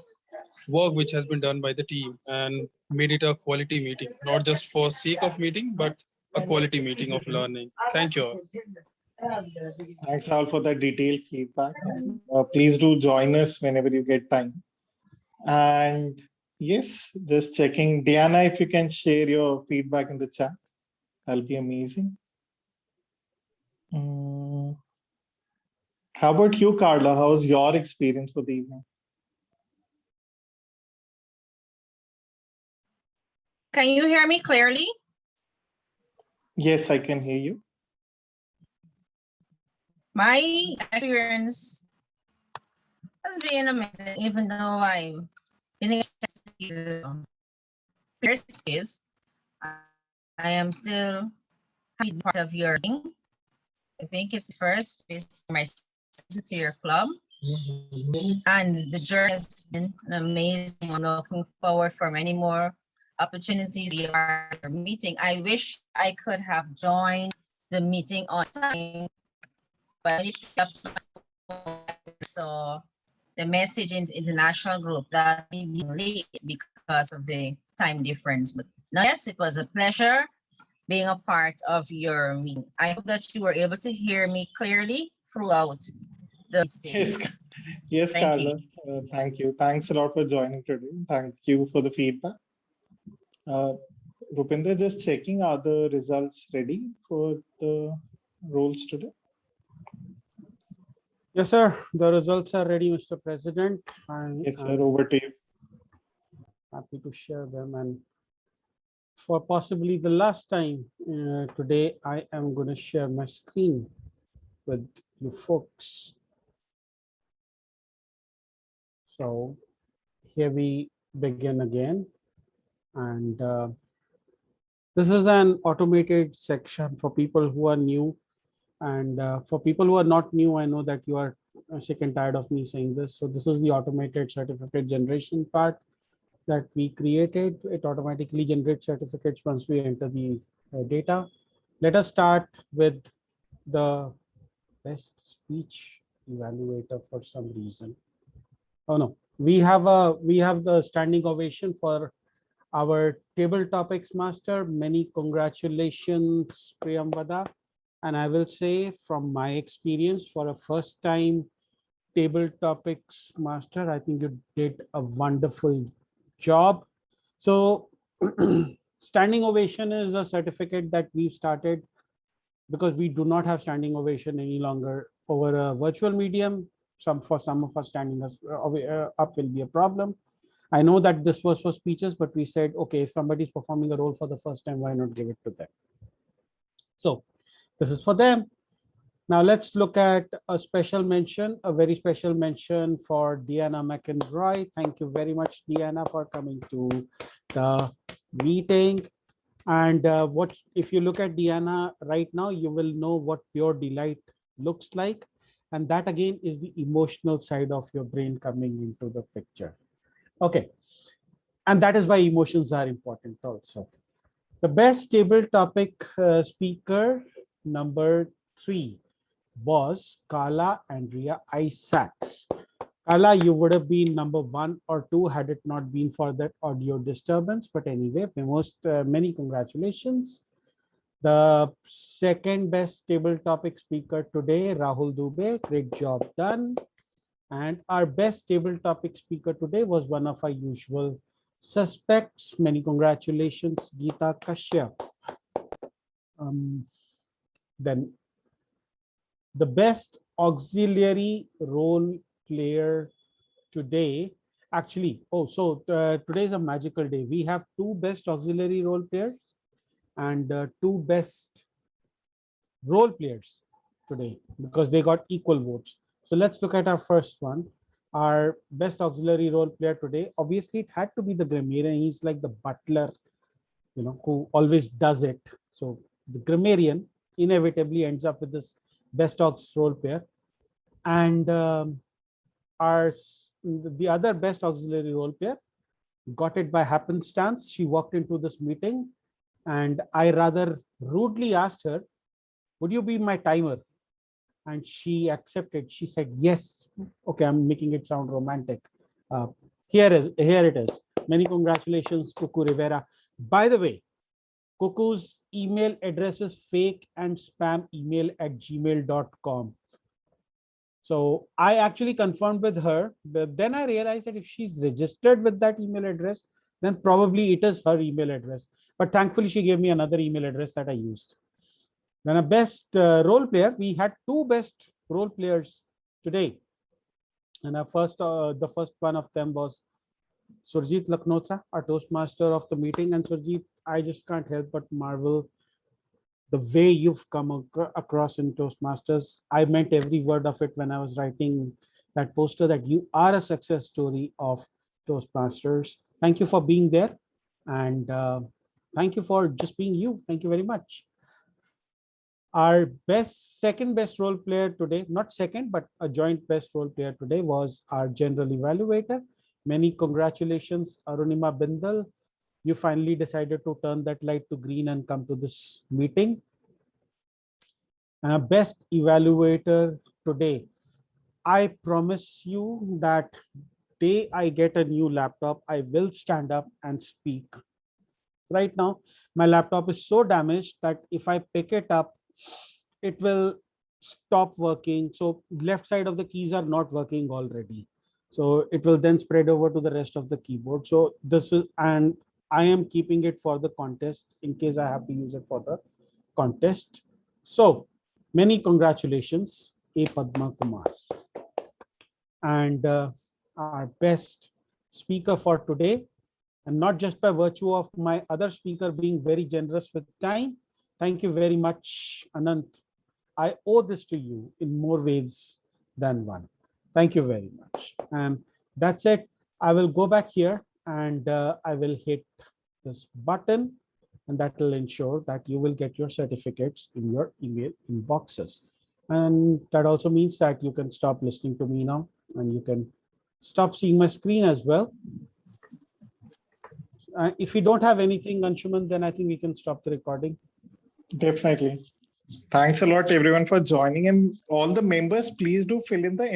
work which has been done by the team and made it a quality meeting, not just for sake of meeting, but a quality meeting of learning. Thank you all. Thanks all for the detailed feedback. Please do join us whenever you get time. And yes, just checking. Diana, if you can share your feedback in the chat, that'll be amazing. How about you, Carla? How's your experience for the evening? Can you hear me clearly? Yes, I can hear you. My experience has been amazing, even though I didn't get first space. I am still happy to be part of your thing. I think it's the first space for my to your club. And the journey has been amazing. I'm looking forward for many more opportunities. We are meeting. I wish I could have joined the meeting on time, but so the message in the international group that being late because of the time difference. But yes, it was a pleasure being a part of your meeting. I hope that you were able to hear me clearly throughout the Yes, yes, Thank Carla. Thank you. Thanks a lot for joining today. Thank you for the feedback. Rupinder, just checking, are the results ready for the roles today? Yes, sir. The results are ready, Mr. President. Yes, sir. Over to you. Happy to share them. And for possibly the last time today, I am going to share my screen with you folks. So here we begin again. And this is an automated section for people who are new. And for people who are not new, I know that you are sick and tired of me saying this. So this is the automated certificate generation part that we created. It automatically generates certificates once we enter the data. Let us start with the best speech evaluator for some reason. Oh no, we have the standing ovation for our table topics master. Many congratulations, Priyamvada. And I will say from my experience, for a first time table topics master, I think you did a wonderful job. So standing ovation is a certificate that we've started because we do not have standing ovation any longer over a virtual medium. For some of us, standing us up will be a problem. I know that this was for speeches, but we said, okay, if somebody's performing a role for the first time, why not give it to them? So this is for them. Now let's look at a special mention, a very special mention for Deanna McEnroy. Thank you very much, Deanna, for coming to the meeting. And what if you look at Deanna right now, you will know what pure delight looks like. And that again is the emotional side of your brain coming into the picture. Okay. And that is why emotions are important also. The best table topic speaker number 3 was Carla Andrea Isaacs. Carla, you would have been number 1 or 2 had it not been for that audio disturbance. But anyway, many congratulations. The second best table topic speaker today, Rahul Dubey. Great job done. And our best table topic speaker today was one of our usual suspects. Many congratulations, Geeta Kashyap. Then the best auxiliary role player today, actually, today is a magical day. We have 2 best auxiliary role players and 2 best role players today because they got equal votes. So let's look at our first one. Our best auxiliary role player today, obviously it had to be the grammarian. He's like the butler, who always does it. So the grammarian inevitably ends up with this best aux role player. And our the other best auxiliary role player, got it by happenstance. She walked into this meeting and I rather rudely asked her, would you be my timer? And she accepted. She said, yes. Okay, I'm making it sound romantic. Here it is. Many congratulations, Cuckoo Rivera. By the way, Cuckoo's email address is fake and spam email at gmail.com. So I actually confirmed with her, but then I realized that if she's registered with that email address, then probably it is her email address. But thankfully, she gave me another email address that I used. Then a best role player, we had two best role players today. And the first one of them was Surjit Laknotra, our Toastmaster of the meeting. And Surjit, I just can't help but marvel the way you've come across in Toastmasters. I meant every word of it when I was writing that poster, that you are a success story of Toastmasters. Thank you for being there. And thank you for just being you. Thank you very much. Our second best role player today, not second, but a joint best role player today was our general evaluator. Many congratulations, Arunima Bindal. You finally decided to turn that light to green and come to this meeting. And our best evaluator today, I promise you that day I get a new laptop, I will stand up and speak. Right now, my laptop is so damaged that if I pick it up, it will stop working. So left side of the keys are not working already. So it will then spread over to the rest of the keyboard. So this is, and I am keeping it for the contest in case I have to use it for the contest. So many congratulations, A. Padma Kumar. And our best speaker for today, and not just by virtue of my other speaker being very generous with time. Thank you very much, Anant. I owe this to you in more ways than one. Thank you very much. And that's it. I will go back here and I will hit this button, and that will ensure that you will get your certificates in your email inboxes. And that also means that you can stop listening to me now and you can stop seeing my screen as well. If you don't have anything, Anshuman, then I think we can stop the recording. Definitely. Thanks a lot, everyone, for joining. And all the members, please do fill in the